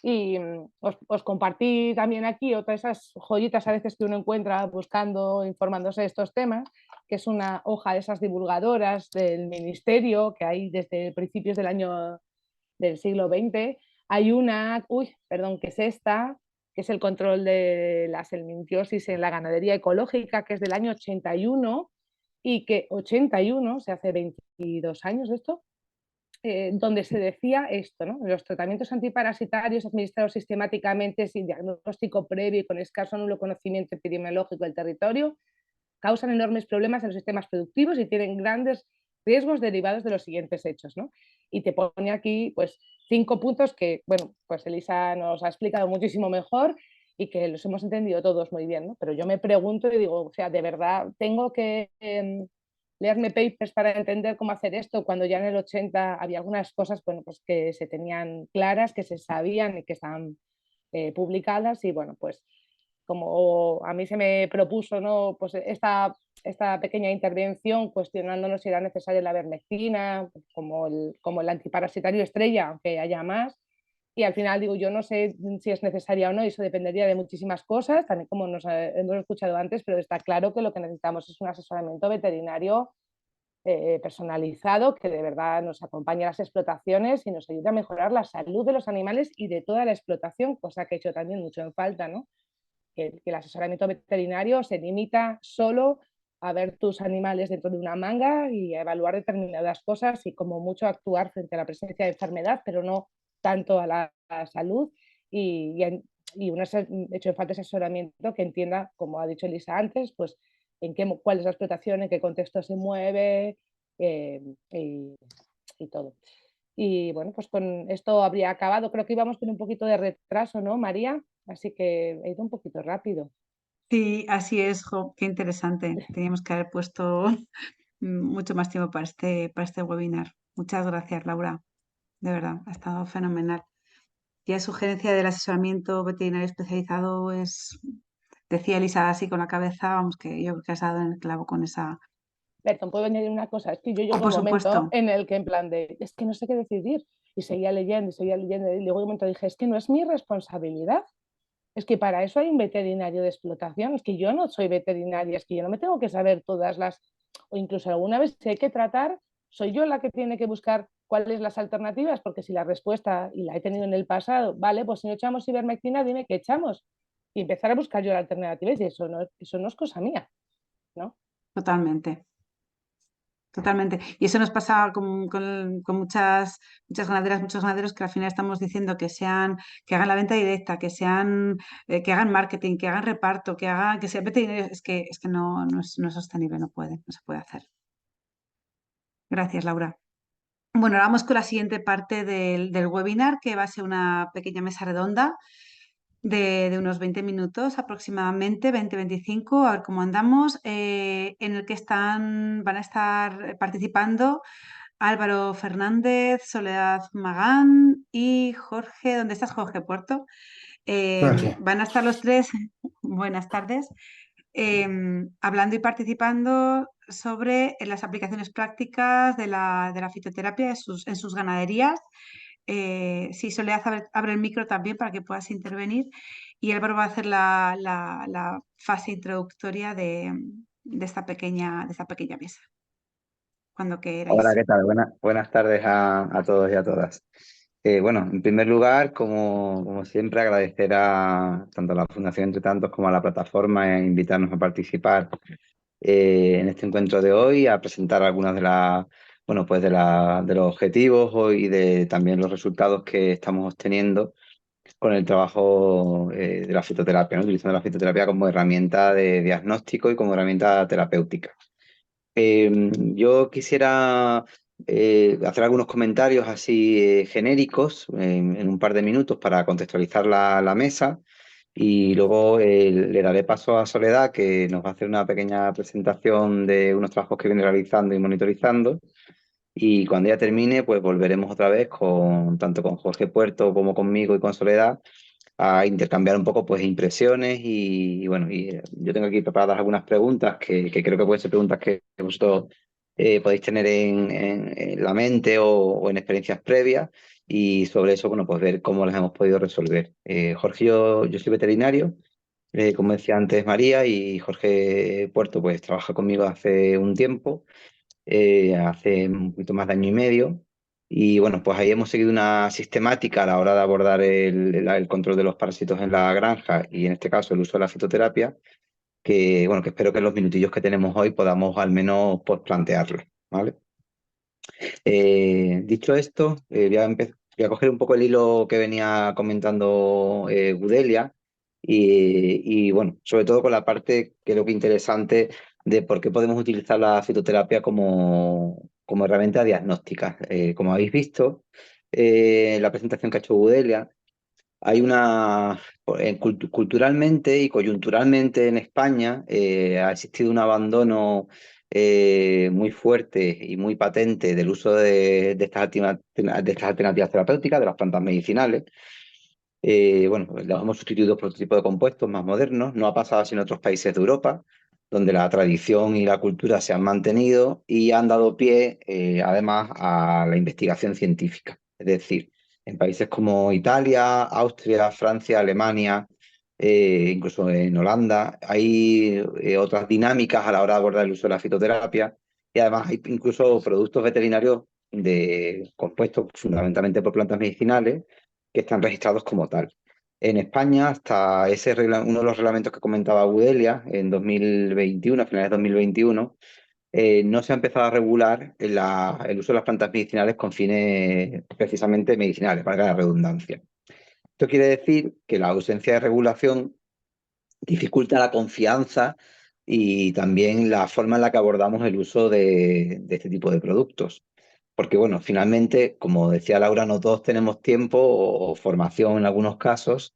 Y os compartí también aquí otra de esas joyitas a veces que uno encuentra buscando, informándose de estos temas, que es una hoja de esas divulgadoras del ministerio que hay desde principios del siglo XX. Hay una, perdón, que es esta, que es el control de la salmonellosis en la ganadería ecológica, que es del año 81, y que 81, se hace 22 años de esto, donde se decía esto, ¿no? Los tratamientos antiparasitarios administrados sistemáticamente sin diagnóstico previo y con escaso o nulo conocimiento epidemiológico del territorio causan enormes problemas en los sistemas productivos y tienen grandes riesgos derivados de los siguientes hechos, ¿no? Y te pone aquí pues 5 puntos que, bueno, pues Elisa nos ha explicado muchísimo mejor y que los hemos entendido todos muy bien, ¿no? Pero yo me pregunto y digo, o sea, de verdad tengo que leerme papers para entender cómo hacer esto, cuando ya en el 80 había algunas cosas, bueno, pues que se tenían claras, que se sabían y que estaban publicadas, y bueno, pues como a mí se me propuso, ¿no? Pues esta pequeña intervención cuestionándonos si era necesaria la ivermectina como el antiparasitario estrella, aunque haya más. Y al final digo, yo no sé si es necesaria o no, y eso dependería de muchísimas cosas, también como nos hemos escuchado antes, pero está claro que lo que necesitamos es un asesoramiento veterinario personalizado que de verdad nos acompañe a las explotaciones y nos ayude a mejorar la salud de los animales y de toda la explotación, cosa que he hecho también mucho en falta, ¿no? Que el asesoramiento veterinario se limita solo a ver tus animales dentro de una manga y a evaluar determinadas cosas y como mucho actuar frente a la presencia de enfermedad, pero no tanto a la salud, y un hecho en falta ese asesoramiento que entienda, como ha dicho Elisa antes, pues cuál es la explotación, en qué contexto se mueve, y todo. Y bueno, pues con esto habría acabado. Creo que íbamos con un poquito de retraso, ¿no, María? Así que he ido un poquito rápido. Sí, así es, jo, qué interesante. Teníamos que haber puesto mucho más tiempo para este webinar. Muchas gracias, Laura. De verdad, ha estado fenomenal. Y la sugerencia del asesoramiento veterinario especializado es, decía Elisa así con la cabeza, vamos, que yo creo que has dado en el clavo con esa. Berton, puedo añadir una cosa, es que yo llego a Por un momento supuesto, en el que en plan es que no sé qué decidir, y seguía leyendo, y luego en un momento dije, es que no es mi responsabilidad, es que para eso hay un veterinario de explotación, es que yo no soy veterinaria, es que yo no me tengo que saber todas o incluso alguna vez si hay que tratar, soy yo la que tiene que buscar cuáles las alternativas, porque si la respuesta, y la he tenido en el pasado, vale, pues si no echamos ivermectina, dime qué echamos, y empezar a buscar yo la alternativa, y eso no es cosa mía, ¿no? totalmente. Totalmente. Y eso nos pasa con muchas ganaderas, muchos ganaderos que al final estamos diciendo que hagan la venta directa, que que hagan marketing, que hagan reparto, que sean veterinarios. Es que no es sostenible, no se puede hacer. Gracias, Laura. Bueno, ahora vamos con la siguiente parte del webinar, que va a ser una pequeña mesa redonda de unos 20 minutos aproximadamente, 20-25, a ver cómo andamos, en el que van a estar participando Álvaro Fernández, Soledad Magán y Jorge. ¿Dónde estás, Jorge Puerto? Aquí. Van a estar los tres, buenas tardes, hablando y participando sobre las aplicaciones prácticas de la fitoterapia en sus ganaderías. Sí, Soledad, abre el micro también para que puedas intervenir, y Álvaro va a hacer la fase introductoria de esta pequeña mesa. Cuando queráis. Hola, ¿qué tal? Buenas tardes a todos y a todas. Bueno, en primer lugar, como siempre, agradecer tanto a la Fundación Entre Tantos como a la plataforma e invitarnos a participar en este encuentro de hoy, a presentar algunas bueno, pues de los objetivos y también los resultados que estamos obteniendo con el trabajo de la fitoterapia, ¿no? Utilizando la fitoterapia como herramienta de diagnóstico y como herramienta terapéutica. Yo quisiera hacer algunos comentarios así genéricos en un par de minutos para contextualizar la mesa y luego le daré paso a Soledad, que nos va a hacer una pequeña presentación de unos trabajos que viene realizando y monitorizando. Y cuando ya termine, pues volveremos otra vez tanto con Jorge Puerto como conmigo y con Soledad a intercambiar un poco pues impresiones bueno, yo tengo aquí preparadas algunas preguntas que creo que pueden ser preguntas que vosotros podéis tener en la mente o en experiencias previas y sobre eso, bueno, pues ver cómo las hemos podido resolver. Jorge, yo soy veterinario, como decía antes María, y Jorge Puerto pues trabaja conmigo hace un tiempo, hace un poquito más de año y medio. Y bueno, pues ahí hemos seguido una sistemática a la hora de abordar el control de los parásitos en la granja y en este caso el uso de la fitoterapia, bueno, que espero que en los minutillos que tenemos hoy podamos al menos pues, plantearlo, ¿vale? Dicho esto, voy a coger un poco el hilo que venía comentando Gudelia bueno, sobre todo con la parte que creo que interesante de por qué podemos utilizar la fitoterapia como herramienta diagnóstica. Como habéis visto en la presentación que ha hecho Gudelia, hay culturalmente y coyunturalmente en España ha existido un abandono muy fuerte y muy patente del uso de estas alternativas terapéuticas, de las plantas medicinales. Bueno, las hemos sustituido por otro tipo de compuestos más modernos. No ha pasado así en otros países de Europa, donde la tradición y la cultura se han mantenido y han dado pie, además, a la investigación científica. Es decir, en países como Italia, Austria, Francia, Alemania, incluso en Holanda, hay otras dinámicas a la hora de abordar el uso de la fitoterapia y además hay incluso productos veterinarios compuestos fundamentalmente por plantas medicinales que están registrados como tal. En España, hasta uno de los reglamentos que comentaba Gudelia, en 2021, a finales de 2021, no se ha empezado a regular el uso de las plantas medicinales con fines precisamente medicinales, valga la redundancia. Esto quiere decir que la ausencia de regulación dificulta la confianza y también la forma en la que abordamos el uso de este tipo de productos. Porque, bueno, finalmente, como decía Laura, no todos tenemos tiempo o formación en algunos casos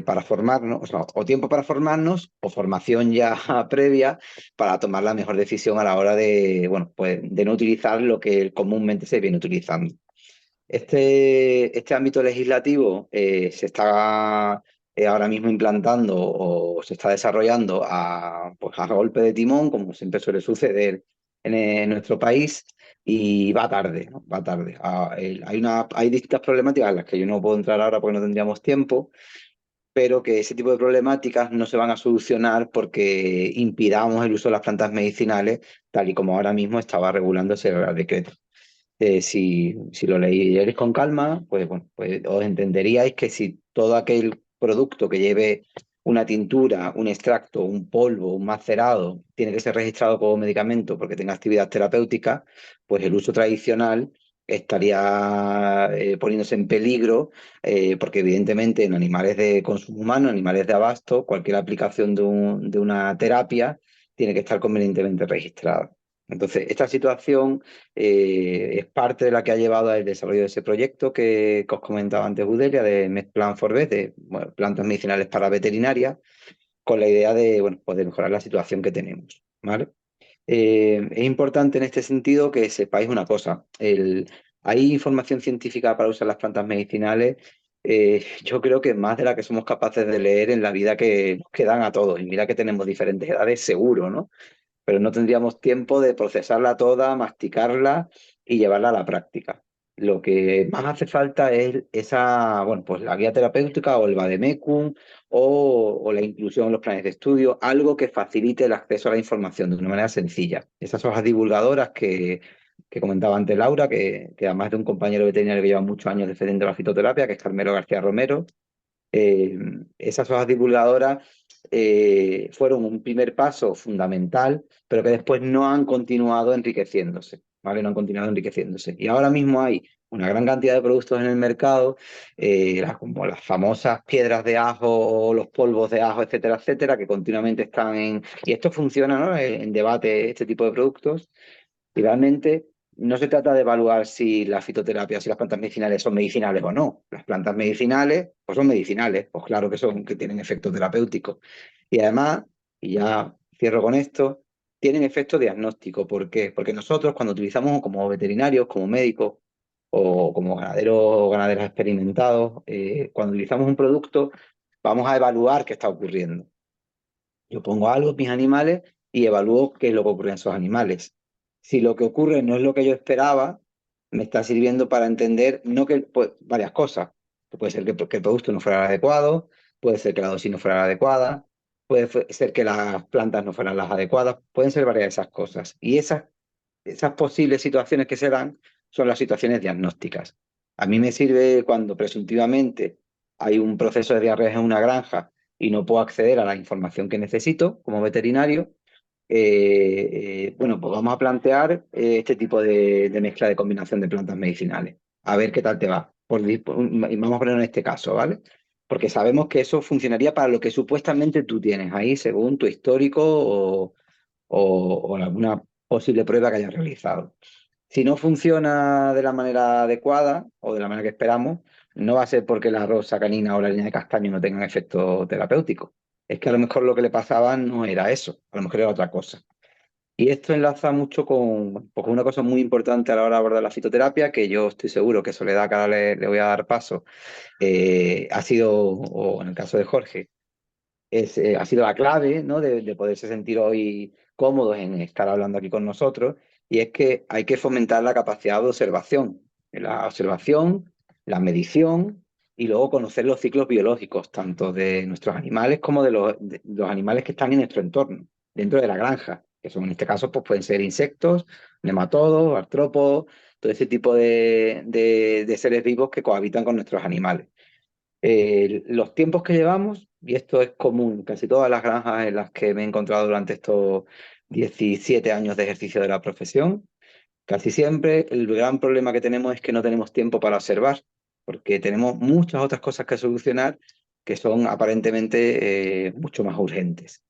para formarnos, o tiempo para formarnos o formación ya previa para tomar la mejor decisión a la hora bueno, pues, de no utilizar lo que comúnmente se viene utilizando. Este ámbito legislativo se está ahora mismo implantando o se está desarrollando pues a golpe de timón, como siempre suele suceder en nuestro país, y va tarde, ¿no? Va tarde. Hay distintas problemáticas en las que yo no puedo entrar ahora porque no tendríamos tiempo, pero que ese tipo de problemáticas no se van a solucionar porque impidamos el uso de las plantas medicinales, tal y como ahora mismo estaba regulando ese Real Decreto. Si lo leyerais con calma, pues, bueno, pues os entenderíais que si todo aquel producto que lleve una tintura, un extracto, un polvo, un macerado, tiene que ser registrado como medicamento porque tenga actividad terapéutica, pues el uso tradicional estaría poniéndose en peligro porque evidentemente en animales de consumo humano, animales de abasto, cualquier aplicación de una terapia tiene que estar convenientemente registrada. Entonces, esta situación es parte de la que ha llevado al desarrollo de ese proyecto que os comentaba antes, Gudelia, de MedPlan for Vet, de plantas medicinales para veterinaria, con la idea de, bueno, pues de mejorar la situación que tenemos, ¿vale? Es importante en este sentido que sepáis una cosa. Hay información científica para usar las plantas medicinales, yo creo que más de la que somos capaces de leer en la vida que nos quedan a todos. Y mira que tenemos diferentes edades, seguro, ¿no? Pero no tendríamos tiempo de procesarla toda, masticarla y llevarla a la práctica. Lo que más hace falta es bueno, pues la guía terapéutica o el vademecum o la inclusión en los planes de estudio, algo que facilite el acceso a la información de una manera sencilla. Esas hojas divulgadoras que que comentaba antes Laura, que además de un compañero veterinario que lleva muchos años defendiendo la fitoterapia, que es Carmelo García Romero. Esas hojas divulgadoras fueron un primer paso fundamental, pero que después no han continuado enriqueciéndose, ¿vale? No han continuado enriqueciéndose. Y ahora mismo hay una gran cantidad de productos en el mercado, como las famosas piedras de ajo o los polvos de ajo, etcétera, etcétera, que continuamente están en... Y esto funciona, ¿no? En debate, este tipo de productos. Y realmente no se trata de evaluar si la fitoterapia, si las plantas medicinales son medicinales o no. Las plantas medicinales, pues son medicinales, pues claro que son, que tienen efectos terapéuticos. Y además, y ya cierro con esto, tienen efecto diagnóstico. ¿Por qué? Porque nosotros cuando utilizamos como veterinarios, como médicos o como ganaderos o ganaderas experimentados, cuando utilizamos un producto, vamos a evaluar qué está ocurriendo. Yo pongo algo en mis animales y evalúo qué es lo que ocurre en esos animales. Si lo que ocurre no es lo que yo esperaba, me está sirviendo para entender no que, pues, varias cosas. Puede ser que el producto no fuera el adecuado, puede ser que la dosis no fuera la adecuada, ser que las plantas no fueran las adecuadas, pueden ser varias de esas cosas. Y esas posibles situaciones que se dan son las situaciones diagnósticas. A mí me sirve cuando presuntivamente hay un proceso de diarrea en una granja y no puedo acceder a la información que necesito como veterinario. Bueno, pues vamos a plantear este tipo de mezcla de combinación de plantas medicinales. A ver qué tal te va. Vamos a poner en este caso, ¿vale? Porque sabemos que eso funcionaría para lo que supuestamente tú tienes ahí, según tu histórico o alguna posible prueba que hayas realizado. Si no funciona de la manera adecuada o de la manera que esperamos, no va a ser porque la rosa canina o la línea de castaño no tengan efecto terapéutico. Es que a lo mejor lo que le pasaba no era eso, a lo mejor era otra cosa. Y esto enlaza mucho con una cosa muy importante a la hora de abordar la fitoterapia, que yo estoy seguro que Soledad, que ahora le voy a dar paso, ha sido, o en el caso de Jorge, ha sido la clave, ¿no? de poderse sentir hoy cómodos en estar hablando aquí con nosotros, y es que hay que fomentar la capacidad de observación, la medición y luego conocer los ciclos biológicos, tanto de nuestros animales como de los animales que están en nuestro entorno, dentro de la granja, que son en este caso pues pueden ser insectos, nematodos, artrópodos, todo ese tipo de seres vivos que cohabitan con nuestros animales. Los tiempos que llevamos, y esto es común, casi todas las granjas en las que me he encontrado durante estos 17 años de ejercicio de la profesión, casi siempre el gran problema que tenemos es que no tenemos tiempo para observar, porque tenemos muchas otras cosas que solucionar que son aparentemente mucho más urgentes.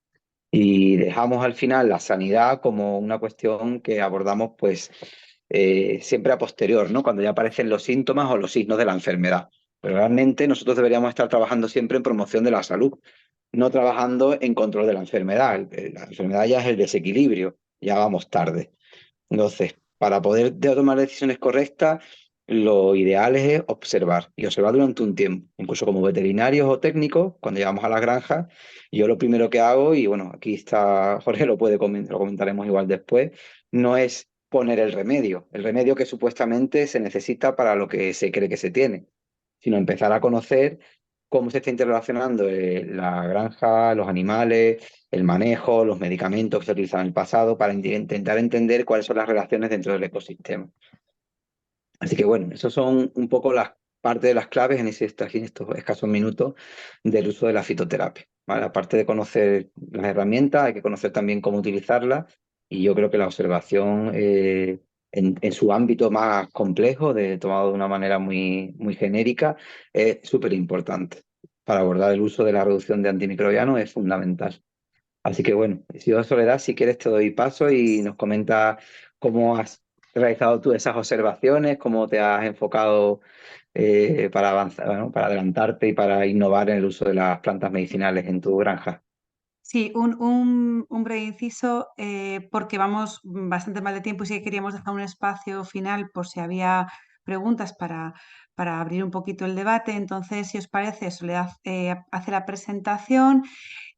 Y dejamos al final la sanidad como una cuestión que abordamos pues siempre a posterior, ¿no? Cuando ya aparecen los síntomas o los signos de la enfermedad. Pero realmente nosotros deberíamos estar trabajando siempre en promoción de la salud, no trabajando en control de la enfermedad. La enfermedad ya es el desequilibrio, ya vamos tarde. Entonces, para poder tomar decisiones correctas, lo ideal es observar y observar durante un tiempo. Incluso como veterinarios o técnicos, cuando llegamos a las granjas, yo lo primero que hago, y bueno, aquí está Jorge, lo comentaremos igual después, no es poner el remedio que supuestamente se necesita para lo que se cree que se tiene, sino empezar a conocer cómo se está interrelacionando la granja, los animales, el manejo, los medicamentos que se utilizaban en el pasado para intentar entender cuáles son las relaciones dentro del ecosistema. Así que bueno, esas son un poco las partes de las claves en estos escasos minutos del uso de la fitoterapia, ¿vale? Aparte de conocer las herramientas, hay que conocer también cómo utilizarlas y yo creo que la observación en su ámbito más complejo, tomado de una manera muy genérica, es súper importante. Para abordar el uso de la reducción de antimicrobianos es fundamental. Así que bueno, si yo, Soledad, si quieres te doy paso y nos comenta cómo has realizado tú esas observaciones, cómo te has enfocado para avanzar, bueno, para adelantarte y para innovar en el uso de las plantas medicinales en tu granja. Sí, un breve inciso, porque vamos bastante mal de tiempo y sí que queríamos dejar un espacio final por si había preguntas para abrir un poquito el debate. Entonces, si os parece, Soledad hace la presentación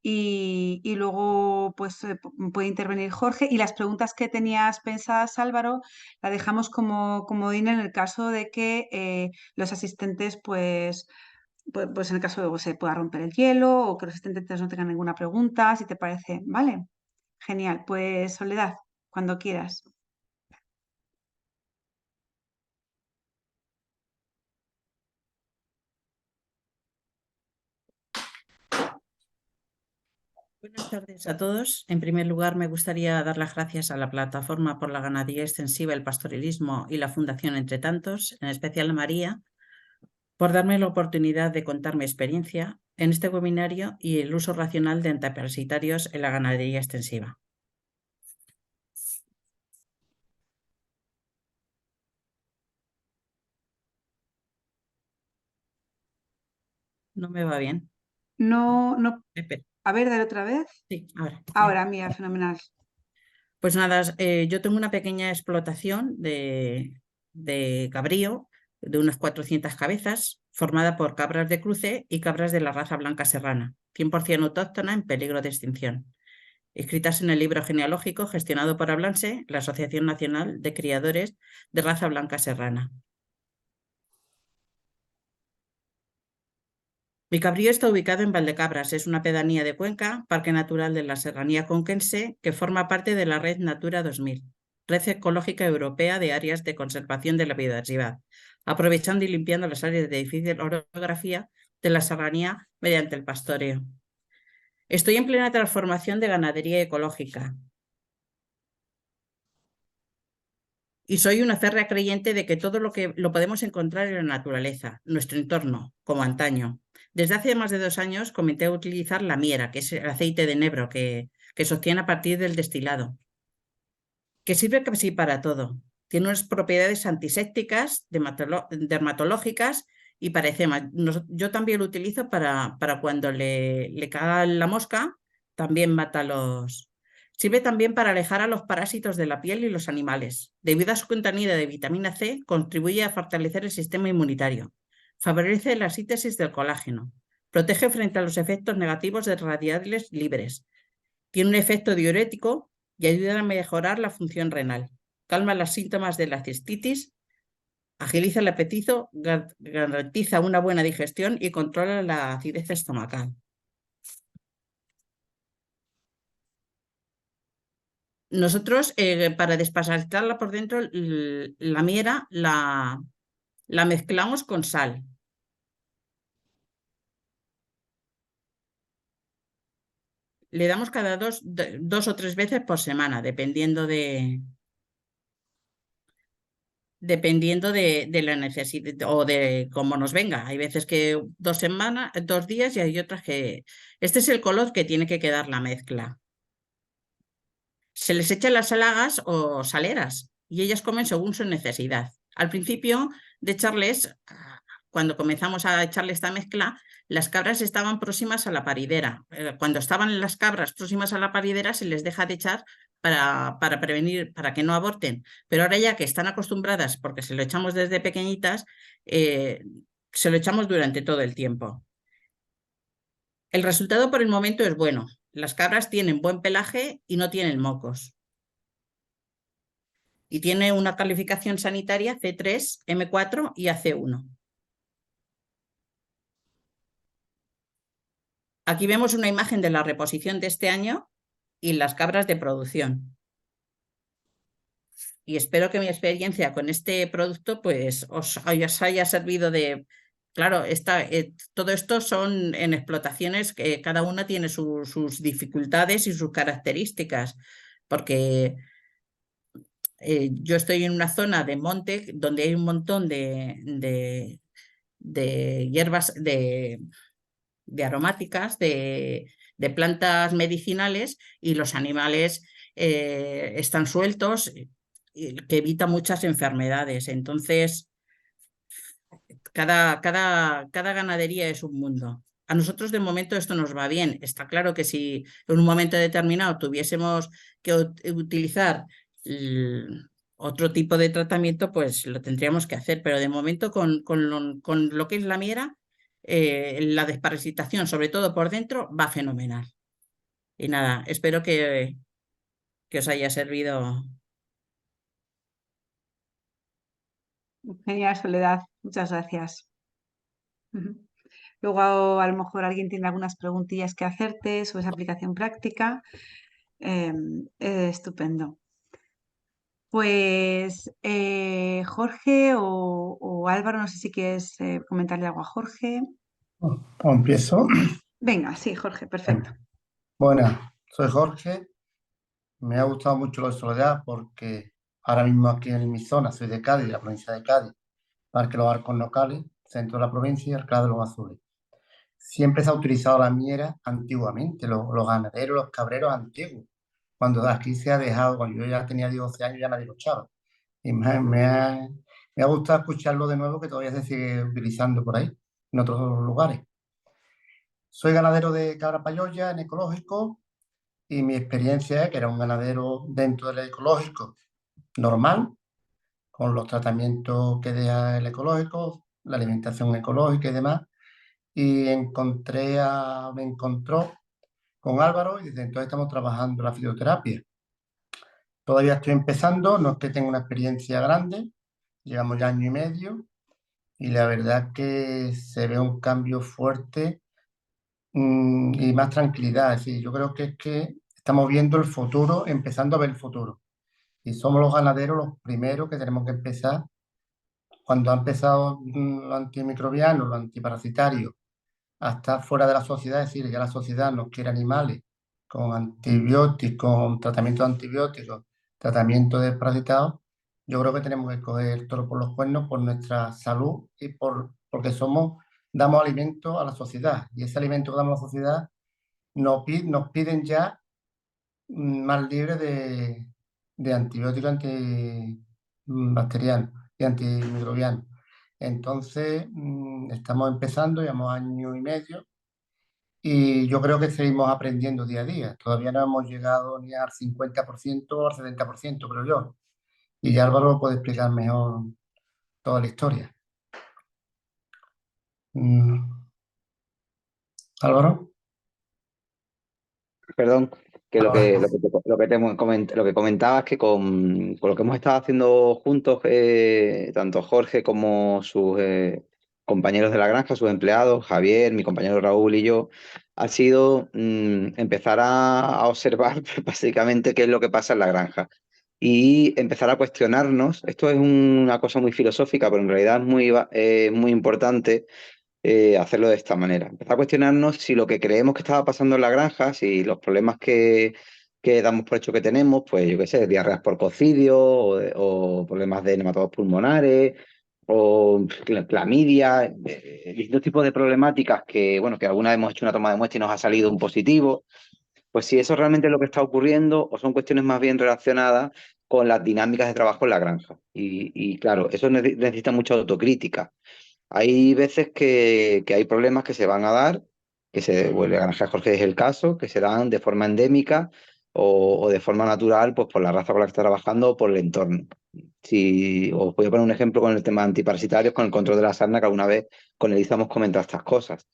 y luego pues puede intervenir Jorge. Y las preguntas que tenías pensadas, Álvaro, las dejamos como comodín en el caso de que los asistentes pues en el caso de que se pueda romper el hielo o que los asistentes no tengan ninguna pregunta, si te parece. Vale, genial. Pues Soledad, cuando quieras. Buenas tardes a todos. En primer lugar, me gustaría dar las gracias a la Plataforma por la Ganadería Extensiva, el Pastorilismo y la Fundación Entre Tantos, en especial a María, por darme la oportunidad de contar mi experiencia en este webinario y el uso racional de antiparasitarios en la ganadería extensiva. No me va bien. No, no. Espera. A ver, dale otra vez. Sí, ahora. Ahora, mira, fenomenal. Pues nada, yo tengo una pequeña explotación de cabrío de unas 400 cabezas, formada por cabras de cruce y cabras de la raza blanca serrana, 100% autóctona en peligro de extinción, escritas en el libro genealógico gestionado por Ablanse, la Asociación Nacional de Criadores de Raza Blanca Serrana. Mi cabrío está ubicado en Valdecabras, es una pedanía de Cuenca, Parque Natural de la Serranía Conquense, que forma parte de la Red Natura 2000, Red Ecológica Europea de Áreas de Conservación de la Biodiversidad, aprovechando y limpiando las áreas de difícil orografía de la serranía mediante el pastoreo. Estoy en plena transformación de ganadería ecológica y soy una férrea creyente de que todo lo podemos encontrar en la naturaleza, nuestro entorno, como antaño. Desde hace más de 2 años comencé a utilizar la miera, que es el aceite de enebro que se obtiene a partir del destilado, que sirve casi para todo. Tiene unas propiedades antisépticas, dermatológicas y para eczema. Yo también lo utilizo para cuando le caga la mosca, también mata los... Sirve también para alejar a los parásitos de la piel y los animales. Debido a su contenido de vitamina C, contribuye a fortalecer el sistema inmunitario. Favorece la síntesis del colágeno. Protege frente a los efectos negativos de radicales libres. Tiene un efecto diurético y ayuda a mejorar la función renal. Calma los síntomas de la cistitis, agiliza el apetito, garantiza una buena digestión y controla la acidez estomacal. Nosotros, para desparasitarla por dentro, la miera la mezclamos con sal. Le damos cada 2 o 3 veces por semana, dependiendo de la necesidad o de cómo nos venga. Hay veces que 2 semanas, 2 días y hay otras que... Este es el color que tiene que quedar la mezcla. Se les echa las algas o saleras y ellas comen según su necesidad. Al principio de echarles, cuando comenzamos a echarle esta mezcla, las cabras estaban próximas a la paridera. Cuando estaban las cabras próximas a la paridera se les deja de echar para prevenir, para que no aborten. Pero ahora ya que están acostumbradas, porque se lo echamos desde pequeñitas, se lo echamos durante todo el tiempo. El resultado por el momento es bueno. Las cabras tienen buen pelaje y no tienen mocos. Y tiene una calificación sanitaria C3, M4 y AC1. Aquí vemos una imagen de la reposición de este año y las cabras de producción. Y espero que mi experiencia con este producto pues os haya servido de... Claro, todo esto son en explotaciones que cada una tiene sus dificultades y sus características, porque yo estoy en una zona de monte donde hay un montón de hierbas, de aromáticas, de plantas medicinales y los animales están sueltos, que evita muchas enfermedades. Entonces, cada ganadería es un mundo. A nosotros de momento esto nos va bien. Está claro que si en un momento determinado tuviésemos que utilizar otro tipo de tratamiento, pues lo tendríamos que hacer. Pero de momento con lo que es la miera, la desparasitación, sobre todo por dentro, va fenomenal. Y nada, espero que os haya servido. Genial, Soledad. Muchas gracias. Luego a lo mejor alguien tiene algunas preguntillas que hacerte sobre esa aplicación práctica. Estupendo. Pues Jorge o Álvaro, no sé si quieres comentarle algo a Jorge. ¿Empiezo? Venga, sí, Jorge, perfecto. Buenas, soy Jorge. Me ha gustado mucho lo de Soledad porque ahora mismo aquí en mi zona, soy de Cádiz, la provincia de Cádiz, Parque Los Arcos Nocales, centro de la provincia y Alcalá de los Azules. Siempre se ha utilizado la miera antiguamente, los ganaderos, los cabreros antiguos. Cuando aquí se ha dejado, cuando yo ya tenía 12 años, ya nadie lo echaba. Y me ha gustado escucharlo de nuevo, que todavía se sigue utilizando por ahí, en otros lugares. Soy ganadero de cabra payoya en ecológico y mi experiencia es que era un ganadero dentro del ecológico normal, con los tratamientos que deja el ecológico, la alimentación ecológica y demás. Y me encontró con Álvaro y desde entonces estamos trabajando la fisioterapia. Todavía estoy empezando, no es que tenga una experiencia grande, llevamos ya año y medio y la verdad que se ve un cambio fuerte y más tranquilidad. Es decir, yo creo que es que estamos viendo el futuro, empezando a ver el futuro. Y somos los ganaderos los primeros que tenemos que empezar, cuando ha empezado lo antimicrobiano, lo antiparasitario, a estar fuera de la sociedad, es decir, ya la sociedad no quiere animales con antibióticos, con tratamiento de antibióticos, tratamiento de parasitados. Yo creo que tenemos que coger el toro por los cuernos por nuestra salud y porque damos alimento a la sociedad. Y ese alimento que damos a la sociedad nos piden ya más libre de antibióticos antibacterianos y antimicrobianos. Entonces, estamos empezando, llevamos año y medio, y yo creo que seguimos aprendiendo día a día. Todavía no hemos llegado ni al 50% o al 70%, creo yo. Y ya Álvaro puede explicar mejor toda la historia. Álvaro. Perdón, que lo que comentaba es que con lo que hemos estado haciendo juntos, tanto Jorge como sus compañeros de la granja, sus empleados, Javier, mi compañero Raúl y yo, ha sido empezar a observar básicamente qué es lo que pasa en la granja y empezar a cuestionarnos. Esto es una cosa muy filosófica, pero en realidad es muy importante hacerlo de esta manera. Empezar a cuestionarnos si lo que creemos que estaba pasando en la granja, si los problemas que damos por hecho que tenemos, pues yo qué sé, diarreas por cocidio o problemas de nematodos pulmonares o clamidia, distintos tipos de problemáticas que, bueno, que alguna vez hemos hecho una toma de muestra y nos ha salido un positivo, pues si eso realmente es lo que está ocurriendo o son cuestiones más bien relacionadas con las dinámicas de trabajo en la granja. Y claro, eso necesita mucha autocrítica. Hay veces que hay problemas que se van a dar, la granja de Jorge es el caso, que se dan de forma endémica o de forma natural, pues por la raza con la que está trabajando o por el entorno. Si os voy a poner un ejemplo con el tema de antiparasitarios, con el control de la sarna, que alguna vez con Elisa hemos comentado estas cosas.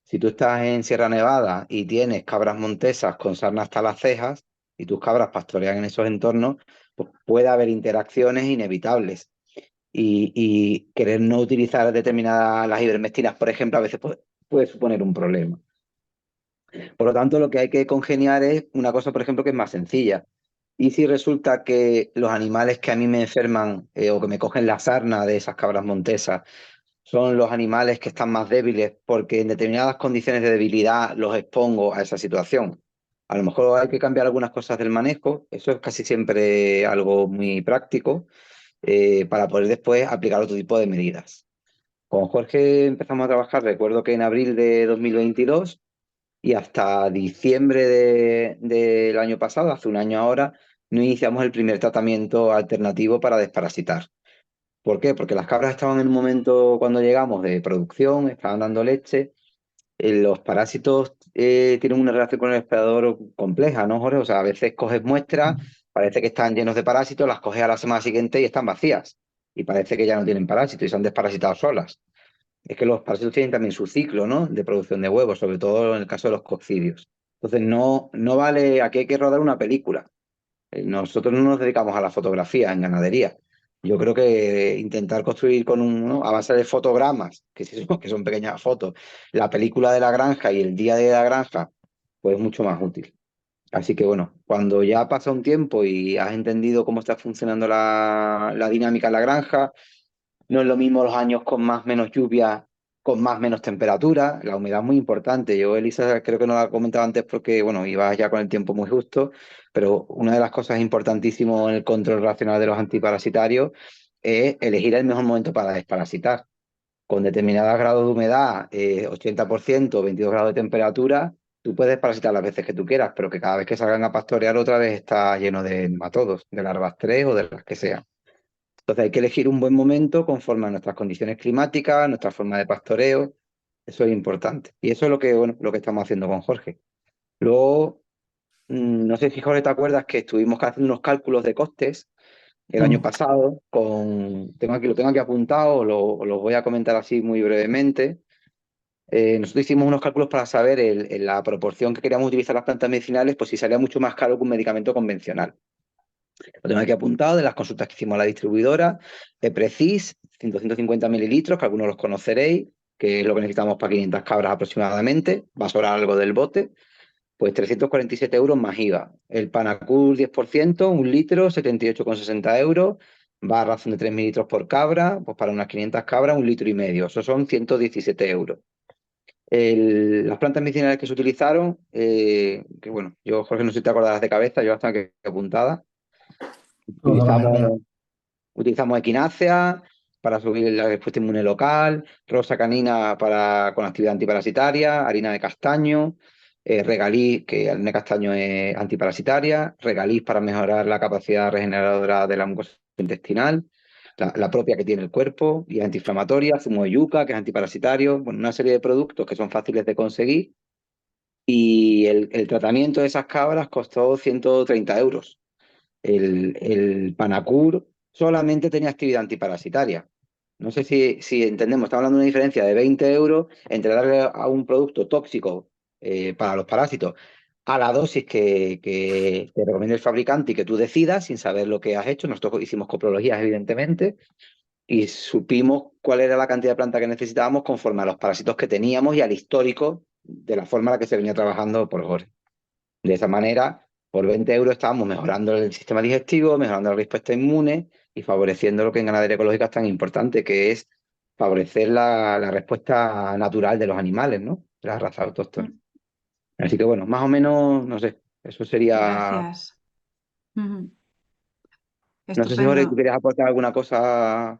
Si tú estás en Sierra Nevada y tienes cabras montesas con sarna hasta las cejas y tus cabras pastorean en esos entornos, pues puede haber interacciones inevitables y querer no utilizar determinadas las ivermectinas, por ejemplo, a veces puede suponer un problema. Por lo tanto, lo que hay que congeniar es una cosa, por ejemplo, que es más sencilla. Y si resulta que los animales que a mí me enferman o que me cogen la sarna de esas cabras montesas son los animales que están más débiles porque en determinadas condiciones de debilidad los expongo a esa situación. A lo mejor hay que cambiar algunas cosas del manejo, eso es casi siempre algo muy práctico, para poder después aplicar otro tipo de medidas. Con Jorge empezamos a trabajar, recuerdo que en abril de 2022 y hasta diciembre del año pasado, hace un año ahora, no iniciamos el primer tratamiento alternativo para desparasitar. ¿Por qué? Porque las cabras estaban en un momento cuando llegamos de producción, estaban dando leche. Los parásitos tienen una relación con el hospedador compleja, ¿no, Jorge? O sea, a veces coges muestras, parece que están llenos de parásitos, las coges a la semana siguiente y están vacías. Y parece que ya no tienen parásitos y se han desparasitado solas. Es que los parásitos tienen también su ciclo, ¿no? De producción de huevos, sobre todo en el caso de los coccidios. Entonces, no vale, aquí hay que rodar una película. Nosotros no nos dedicamos a la fotografía en ganadería. Yo creo que intentar construir ¿no? a base de fotogramas, que son pequeñas fotos, la película de la granja y el día de la granja, pues es mucho más útil. Así que bueno, cuando ya pasa un tiempo y has entendido cómo está funcionando la dinámica en la granja, no es lo mismo los años con más o menos lluvia con más menos temperatura. La humedad es muy importante. Yo, Elisa, creo que no la comentaba antes porque, bueno, iba ya con el tiempo muy justo, pero una de las cosas importantísimas en el control racional de los antiparasitarios es elegir el mejor momento para desparasitar. Con determinados grados de humedad, 80%, 22 grados de temperatura, tú puedes parasitar las veces que tú quieras, pero que cada vez que salgan a pastorear otra vez está lleno de nematodos, de larvas 3 o de las que sean. Entonces hay que elegir un buen momento conforme a nuestras condiciones climáticas, nuestra forma de pastoreo. Eso es importante. Y eso es lo que, bueno, lo que estamos haciendo con Jorge. Luego, no sé si, Jorge, te acuerdas que estuvimos haciendo unos cálculos de costes el año pasado. Lo tengo aquí apuntado, os lo voy a comentar así muy brevemente. Nosotros hicimos unos cálculos para saber la proporción que queríamos utilizar las plantas medicinales, pues si salía mucho más caro que un medicamento convencional. Lo tengo aquí apuntado de las consultas que hicimos a la distribuidora. Precis, 150 mililitros, que algunos los conoceréis, que es lo que necesitamos para 500 cabras aproximadamente. Va a sobrar algo del bote. Pues 347 euros más IVA. El Panacur 10%, 1 litro, 78,60 euros. Va a razón de 3 mililitros por cabra, pues para unas 500 cabras, 1,5 litros. Eso son 117 euros. Las plantas medicinales que se utilizaron, que bueno, yo, Jorge, no sé si te acordarás de cabeza, yo hasta que apuntada. Utilizamos equinácea para subir la respuesta inmune local, rosa canina con actividad antiparasitaria, harina de castaño, regaliz, que harina de castaño es antiparasitaria, regaliz para mejorar la capacidad regeneradora de la mucosa intestinal, la propia que tiene el cuerpo, y antiinflamatoria, zumo de yuca, que es antiparasitario, bueno, una serie de productos que son fáciles de conseguir. Y el tratamiento de esas cabras costó 130 euros. El Panacur solamente tenía actividad antiparasitaria. No sé si entendemos, estamos hablando de una diferencia de 20 euros entre darle a un producto tóxico para los parásitos a la dosis que te recomienda el fabricante y que tú decidas sin saber lo que has hecho. Nosotros hicimos coprologías, evidentemente, y supimos cuál era la cantidad de planta que necesitábamos conforme a los parásitos que teníamos y al histórico de la forma en la que se venía trabajando por Jorge. De esa manera, por 20 euros estábamos mejorando el sistema digestivo, mejorando la respuesta inmune y favoreciendo lo que en ganadería ecológica es tan importante, que es favorecer la respuesta natural de los animales, ¿no? De la raza autóctona. Así que bueno, más o menos, no sé, eso sería... Gracias. No sé si, Jorge, Estupendo. tú querías aportar alguna cosa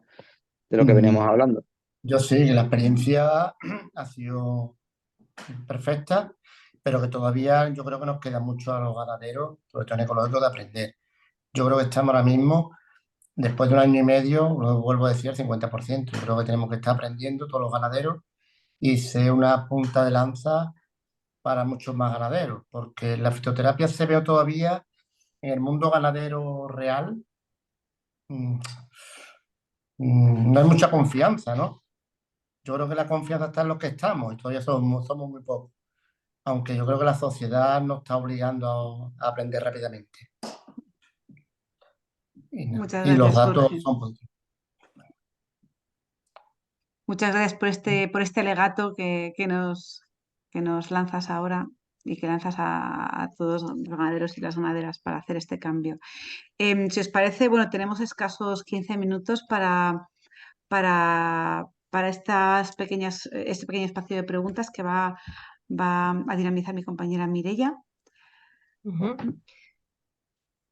de lo que veníamos hablando. Yo sí, que la experiencia ha sido perfecta, pero que todavía yo creo que nos queda mucho a los ganaderos, sobre todo en ecológico, de aprender. Yo creo que estamos ahora mismo, después de 1 año y medio, lo vuelvo a decir, el 50%. Yo creo que tenemos que estar aprendiendo todos los ganaderos y ser una punta de lanza para muchos más ganaderos, porque la fitoterapia se ve todavía en el mundo ganadero real. No hay mucha confianza, ¿no? Yo creo que la confianza está en los que estamos y todavía somos muy pocos. Aunque yo creo que la sociedad nos está obligando a aprender rápidamente. Muchas Y los gracias, datos Jorge. son positivos. Muchas gracias por este legato que nos lanzas ahora y que lanzas a todos los ganaderos y las ganaderas para hacer este cambio. Si os parece, bueno, tenemos escasos 15 minutos para este pequeño espacio de preguntas que va a dinamizar mi compañera Mireia.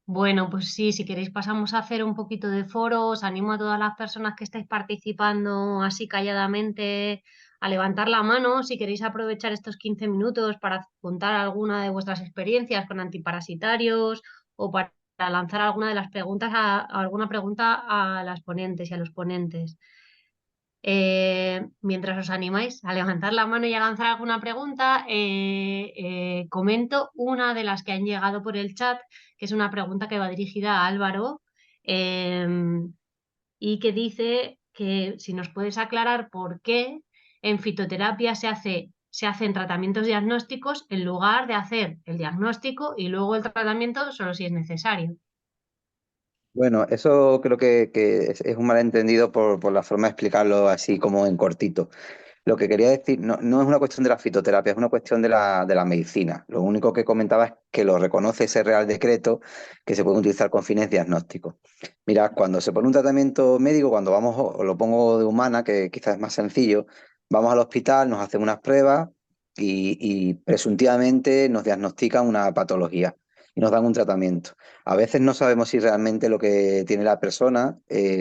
Bueno, pues sí, si queréis pasamos a hacer un poquito de foro. Os animo a todas las personas que estáis participando así calladamente a levantar la mano si queréis aprovechar estos 15 minutos para contar alguna de vuestras experiencias con antiparasitarios o para lanzar alguna de las preguntas alguna pregunta a las ponentes y a los ponentes. Mientras os animáis a levantar la mano y a lanzar alguna pregunta, comento una de las que han llegado por el chat, que es una pregunta que va dirigida a Álvaro y que dice que si nos puedes aclarar por qué en fitoterapia se hacen tratamientos diagnósticos en lugar de hacer el diagnóstico y luego el tratamiento solo si es necesario. Bueno, eso creo que es un malentendido por la forma de explicarlo así como en cortito. Lo que quería decir no es una cuestión de la fitoterapia, es una cuestión de la medicina. Lo único que comentaba es que lo reconoce ese Real Decreto que se puede utilizar con fines diagnósticos. Mira, cuando se pone un tratamiento médico, cuando vamos, os lo pongo de humana, que quizás es más sencillo, Vamos al hospital, nos hacen unas pruebas y presuntivamente nos diagnostican una patología y nos dan un tratamiento. A veces no sabemos si realmente lo que tiene la persona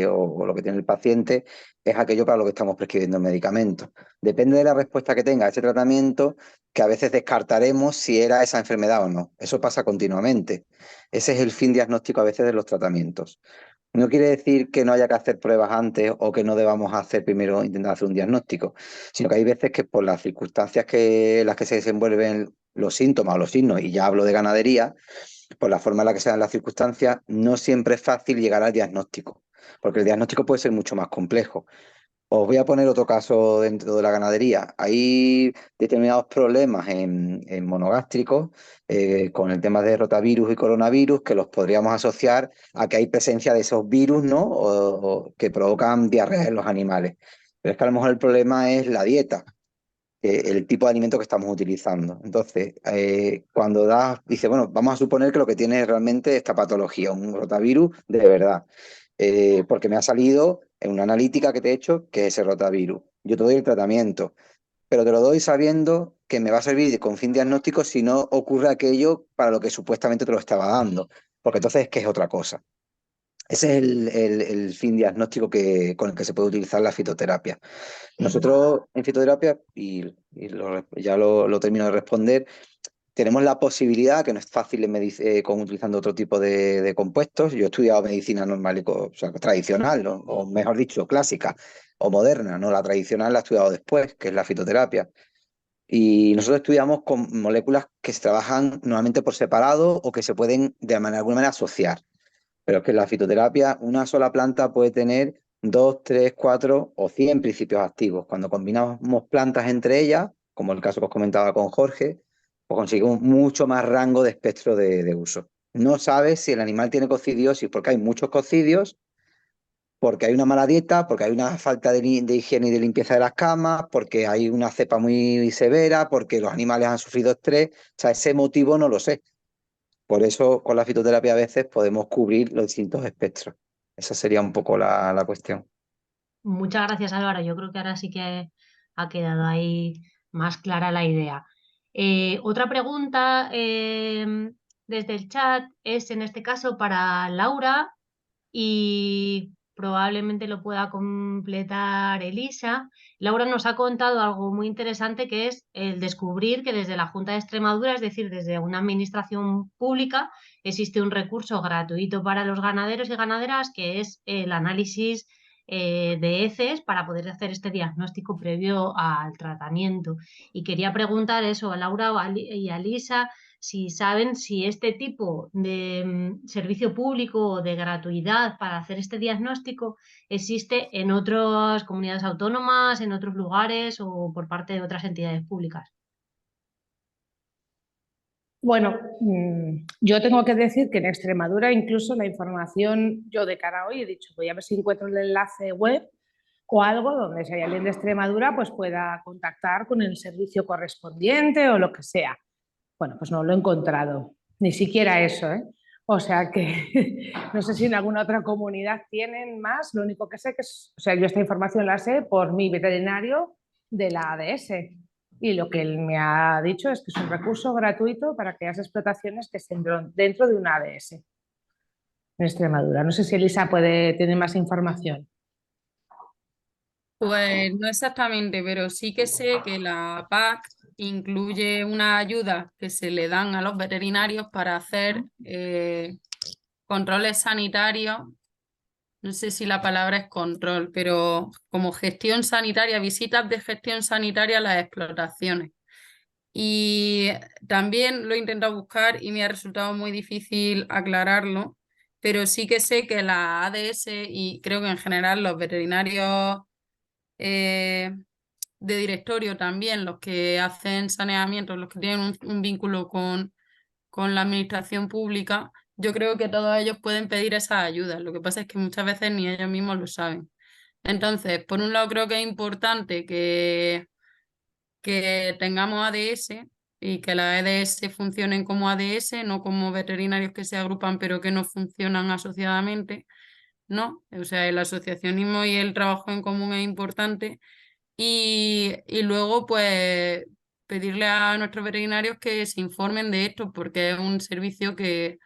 o lo que tiene el paciente es aquello para lo que estamos prescribiendo el medicamento. Depende de la respuesta que tenga ese tratamiento, que a veces descartaremos si era esa enfermedad o no. Eso pasa continuamente. Ese es el fin diagnóstico a veces de los tratamientos. No quiere decir que no haya que hacer pruebas antes o que no debamos hacer primero intentar hacer un diagnóstico, sino que hay veces que por las circunstancias en las que se desenvuelven los síntomas o los signos, y ya hablo de ganadería, por la forma en la que se dan las circunstancias, no siempre es fácil llegar al diagnóstico, porque el diagnóstico puede ser mucho más complejo. Os voy a poner otro caso dentro de la ganadería. Hay determinados problemas en monogástricos con el tema de rotavirus y coronavirus que los podríamos asociar a que hay presencia de esos virus, ¿no? O que provocan diarrea en los animales. Pero es que a lo mejor el problema es la dieta, el tipo de alimento que estamos utilizando. Entonces, cuando dice, bueno, vamos a suponer que lo que tiene es realmente esta patología, un rotavirus de verdad, porque me ha salido en una analítica que te he hecho que es ese rotavirus. Yo te doy el tratamiento, pero te lo doy sabiendo que me va a servir con fin diagnóstico si no ocurre aquello para lo que supuestamente te lo estaba dando, porque entonces es que es otra cosa. Ese es el fin diagnóstico con el que se puede utilizar la fitoterapia. Nosotros en fitoterapia, ya lo termino de responder, tenemos la posibilidad, que no es fácil utilizando otro tipo de compuestos. Yo he estudiado medicina normal, o sea, tradicional, ¿no? O mejor dicho, clásica o moderna, ¿no? La tradicional la he estudiado después, que es la fitoterapia. Y nosotros estudiamos con moléculas que se trabajan normalmente por separado o que se pueden de alguna manera asociar. Pero es que en la fitoterapia una sola planta puede tener 2, 3, 4 o 100 principios activos. Cuando combinamos plantas entre ellas, como el caso que os comentaba con Jorge, pues conseguimos mucho más rango de espectro de uso. No sabes si el animal tiene coccidiosis porque hay muchos cocidios, porque hay una mala dieta, porque hay una falta de higiene y de limpieza de las camas, porque hay una cepa muy severa, porque los animales han sufrido estrés. O sea, ese motivo no lo sé. Por eso con la fitoterapia a veces podemos cubrir los distintos espectros. Esa sería un poco la cuestión. Muchas gracias, Álvaro. Yo creo que ahora sí que ha quedado ahí más clara la idea. Otra pregunta desde el chat es en este caso para Laura y probablemente lo pueda completar Elisa. Laura nos ha contado algo muy interesante que es el descubrir que desde la Junta de Extremadura, es decir, desde una administración pública, existe un recurso gratuito para los ganaderos y ganaderas que es el análisis de heces para poder hacer este diagnóstico previo al tratamiento. Y quería preguntar eso a Laura y a Lisa si saben si este tipo de servicio público o de gratuidad para hacer este diagnóstico existe en otras comunidades autónomas, en otros lugares o por parte de otras entidades públicas. Bueno, yo tengo que decir que en Extremadura incluso la información, yo de cara a hoy he dicho, voy a ver si encuentro el enlace web o algo donde si hay alguien de Extremadura pues pueda contactar con el servicio correspondiente o lo que sea. Bueno, pues no lo he encontrado, ni siquiera eso, ¿eh? O sea que no sé si en alguna otra comunidad tienen más, lo único que sé que es, o sea, yo esta información la sé por mi veterinario de la ADS y lo que él me ha dicho es que es un recurso gratuito para aquellas explotaciones que estén dentro de una ADS en Extremadura. No sé si Elisa puede tener más información. Pues no exactamente, pero sí que sé que la PAC incluye una ayuda que se le dan a los veterinarios para hacer controles sanitarios. No sé si la palabra es control, pero como gestión sanitaria, visitas de gestión sanitaria a las explotaciones. Y también lo he intentado buscar y me ha resultado muy difícil aclararlo, pero sí que sé que la ADS y creo que en general los veterinarios de directorio también, los que hacen saneamiento, los que tienen un vínculo con la administración pública, yo creo que todos ellos pueden pedir esas ayudas. Lo que pasa es que muchas veces ni ellos mismos lo saben. Entonces, por un lado creo que es importante que tengamos ADS y que las ADS funcionen como ADS, no como veterinarios que se agrupan pero que no funcionan asociadamente, ¿no? O sea, el asociacionismo y el trabajo en común es importante, y luego pues pedirle a nuestros veterinarios que se informen de esto porque es un servicio que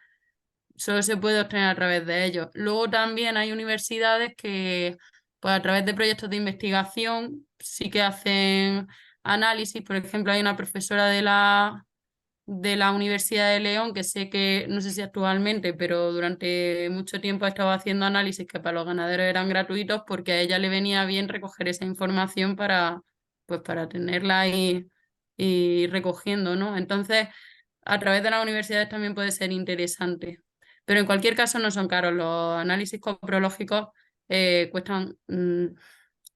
solo se puede obtener a través de ellos. Luego también hay universidades que pues a través de proyectos de investigación sí que hacen análisis. Por ejemplo, hay una profesora de la Universidad de León, que sé que, no sé si actualmente, pero durante mucho tiempo ha estado haciendo análisis que para los ganaderos eran gratuitos porque a ella le venía bien recoger esa información pues para tenerla y recogiendo, ¿no? Entonces, a través de las universidades también puede ser interesante. Pero en cualquier caso no son caros. Los análisis coprológicos cuestan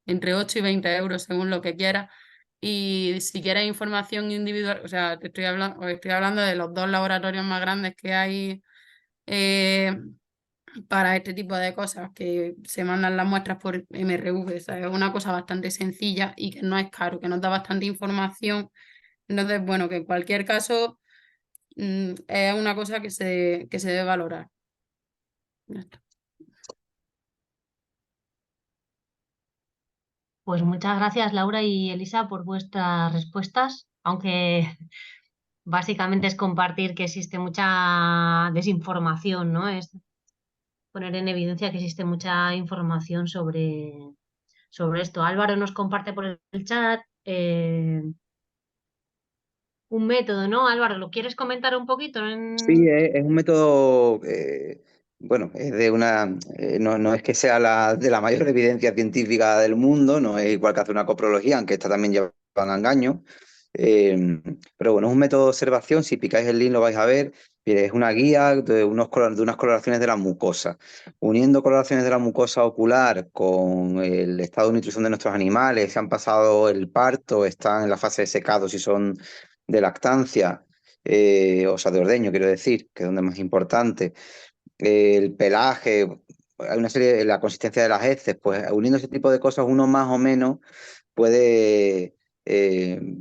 entre 8 y 20 euros según lo que quieras. Y si quieres información individual, o sea, estoy hablando de los 2 laboratorios más grandes que hay eh, para este tipo de cosas, que se mandan las muestras por MRV. O sea, es una cosa bastante sencilla y que no es caro, que nos da bastante información. Entonces, bueno, que en cualquier caso es una cosa que se debe valorar. Ya está. Pues muchas gracias, Laura y Elisa, por vuestras respuestas, aunque básicamente es compartir que existe mucha desinformación, ¿no? Es poner en evidencia que existe mucha información sobre esto. Álvaro nos comparte por el chat un método, ¿no? Álvaro, ¿lo quieres comentar un poquito? Sí, es un método, bueno, es de no es que sea de la mayor evidencia científica del mundo, no es igual que hacer una coprología, aunque esta también lleva a engaño. Pero bueno, es un método de observación, si picáis el link lo vais a ver, es una guía de unas coloraciones de la mucosa. Uniendo coloraciones de la mucosa ocular con el estado de nutrición de nuestros animales, si han pasado el parto, están en la fase de secado, si son de lactancia, o sea, de ordeño, quiero decir, que es donde es más importante. El pelaje, hay una serie, la consistencia de las heces, pues uniendo ese tipo de cosas, uno más o menos puede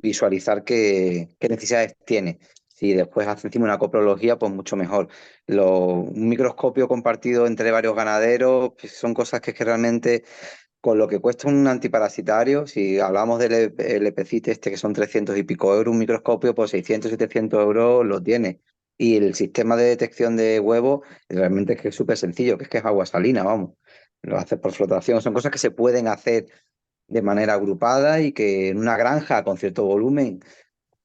visualizar qué necesidades tiene. Si después hace encima una coprología, pues mucho mejor. Un microscopio compartido entre varios ganaderos, pues son cosas que realmente con lo que cuesta un antiparasitario, si hablamos del lepecite este que son 300 y pico euros, un microscopio, pues 600, 700 euros lo tiene. Y el sistema de detección de huevos realmente es súper sencillo, que es agua salina, vamos. Lo haces por flotación. Son cosas que se pueden hacer de manera agrupada y que en una granja con cierto volumen,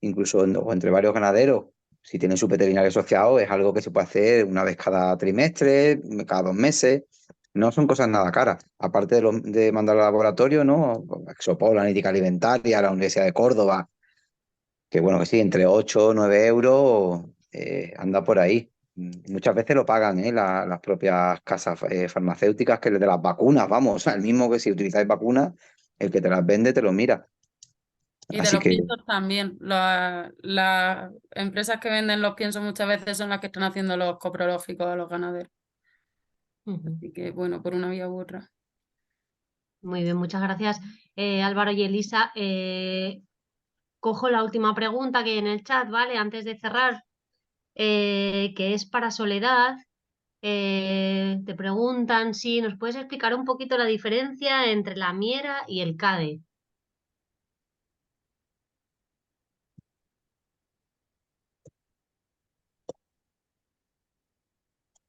incluso o entre varios ganaderos, si tienen su veterinario asociado, es algo que se puede hacer una vez cada trimestre, cada 2 meses. No son cosas nada caras. Aparte de mandar al laboratorio, ¿no? Exopol, la Analítica Alimentaria, la Universidad de Córdoba, que bueno, que sí, entre 8 o 9 euros anda por ahí. Muchas veces lo pagan las propias casas farmacéuticas que de las vacunas, vamos, o sea, el mismo que si utilizáis vacunas, el que te las vende te lo mira. Y de Así los que piensos también. Las empresas que venden los piensos muchas veces son las que están haciendo los coprológicos a los ganaderos. Ujú. Así que, bueno, por una vía u otra. Muy bien, muchas gracias, Álvaro y Elisa. Cojo la última pregunta que hay en el chat, ¿vale? Antes de cerrar, que es para Soledad. Te preguntan si nos puedes explicar un poquito la diferencia entre la miera y el CADE.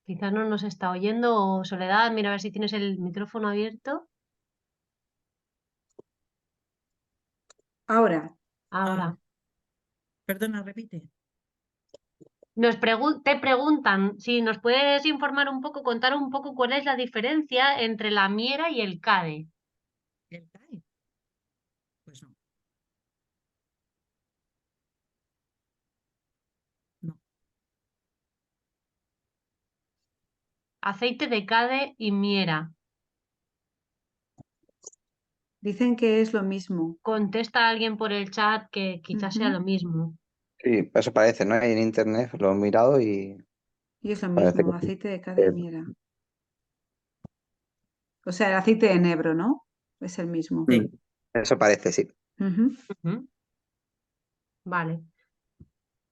Quizás no nos está oyendo. Soledad, mira a ver si tienes el micrófono abierto. Ahora, Ahora. Perdona, repite. Te preguntan si nos puedes informar un poco, contar un poco cuál es la diferencia entre la miera y el CADE. ¿El CAE? Pues no. No. Aceite de CADE y miera. dicen que es lo mismo. Contesta alguien por el chat que quizás sea lo mismo. sí, eso parece, ¿no? Ahí en internet lo he mirado y Y es lo parece mismo, que sí. aceite de cademiera. O sea, el aceite de enebro, ¿no? Es el mismo. Sí. Eso parece, sí. Ujú. Ujú. Vale.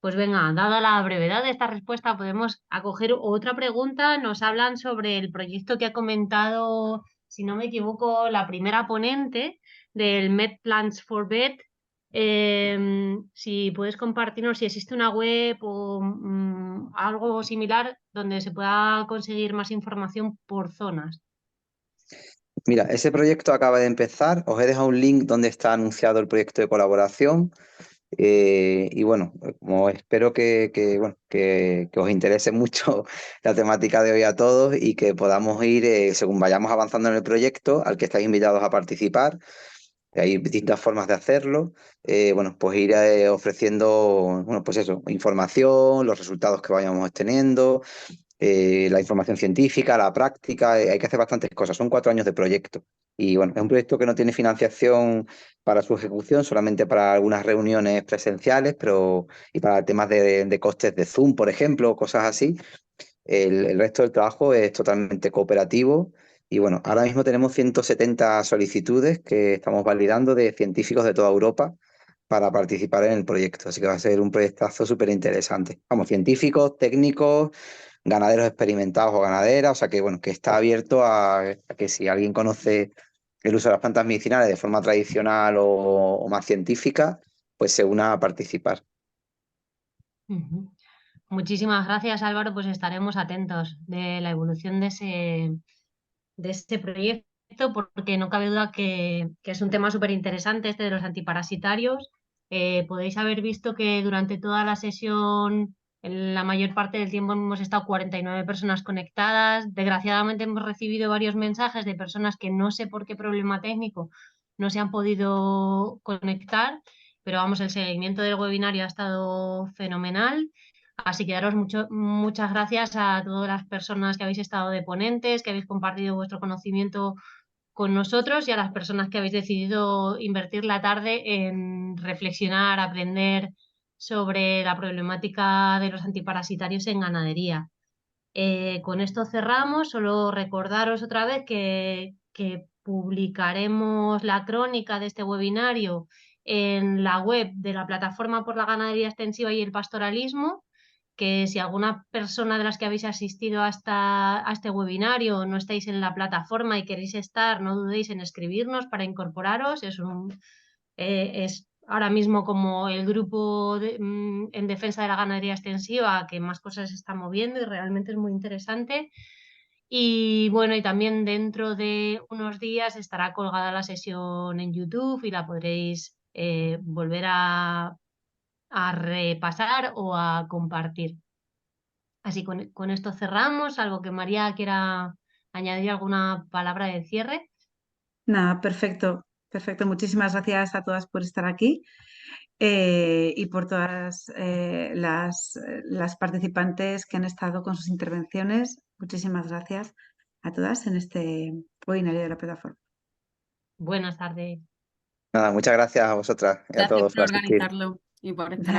Pues venga, dada la brevedad de esta respuesta, podemos acoger otra pregunta. Nos hablan sobre el proyecto que ha comentado, si no me equivoco, la primera ponente del MedPlans for Vet. Si puedes compartirnos si existe una web o algo similar donde se pueda conseguir más información por zonas. Mira, ese proyecto acaba de empezar. Os he dejado un link donde está anunciado el proyecto de colaboración. Y bueno, como espero bueno, que os interese mucho la temática de hoy a todos y que podamos ir, según vayamos avanzando en el proyecto, al que estáis invitados a participar. Hay distintas formas de hacerlo. Bueno, pues ir ofreciendo, bueno, pues eso, información, los resultados que vayamos teniendo, la información científica, la práctica. Hay que hacer bastantes cosas. Son 4 años de proyecto. Y bueno, es un proyecto que no tiene financiación para su ejecución, solamente para algunas reuniones presenciales, y para temas de costes de Zoom, por ejemplo, cosas así. El resto del trabajo es totalmente cooperativo. Y bueno, ahora mismo tenemos 170 solicitudes que estamos validando de científicos de toda Europa para participar en el proyecto. Así que va a ser un proyectazo súper interesante. Vamos, científicos, técnicos, ganaderos experimentados o ganaderas. O sea que bueno, que está abierto a que si alguien conoce el uso de las plantas medicinales de forma tradicional o más científica, pues se una a participar. Muchísimas gracias, Álvaro, pues estaremos atentos de la evolución de ese proyecto, porque no cabe duda que es un tema súper interesante este de los antiparasitarios. Podéis haber visto que durante toda la sesión, en la mayor parte del tiempo, hemos estado 49 personas conectadas. Desgraciadamente hemos recibido varios mensajes de personas que no sé por qué problema técnico no se han podido conectar, pero vamos, el seguimiento del webinario ha estado fenomenal. Así que daros muchas gracias a todas las personas que habéis estado de ponentes, que habéis compartido vuestro conocimiento con nosotros, y a las personas que habéis decidido invertir la tarde en reflexionar, aprender sobre la problemática de los antiparasitarios en ganadería. Con esto cerramos. Solo recordaros otra vez que publicaremos la crónica de este webinario en la web de la Plataforma por la Ganadería Extensiva y el Pastoralismo, que si alguna persona de las que habéis asistido a este webinario no estáis en la plataforma y queréis estar, no dudéis en escribirnos para incorporaros. Es ahora mismo como el grupo en defensa de la ganadería extensiva que más cosas se está moviendo, y realmente es muy interesante. Y bueno, y también dentro de unos días estará colgada la sesión en YouTube y la podréis volver a repasar o a compartir. Así con esto cerramos, salvo que María quiera añadir alguna palabra de cierre. Nada, perfecto, perfecto. Muchísimas gracias a todas por estar aquí y por todas las participantes que han estado con sus intervenciones. Muchísimas gracias a todas en este webinario de la plataforma. Buenas tardes. Nada, muchas gracias a vosotras y a Gracias todos por por asistir. organizarlo y por estar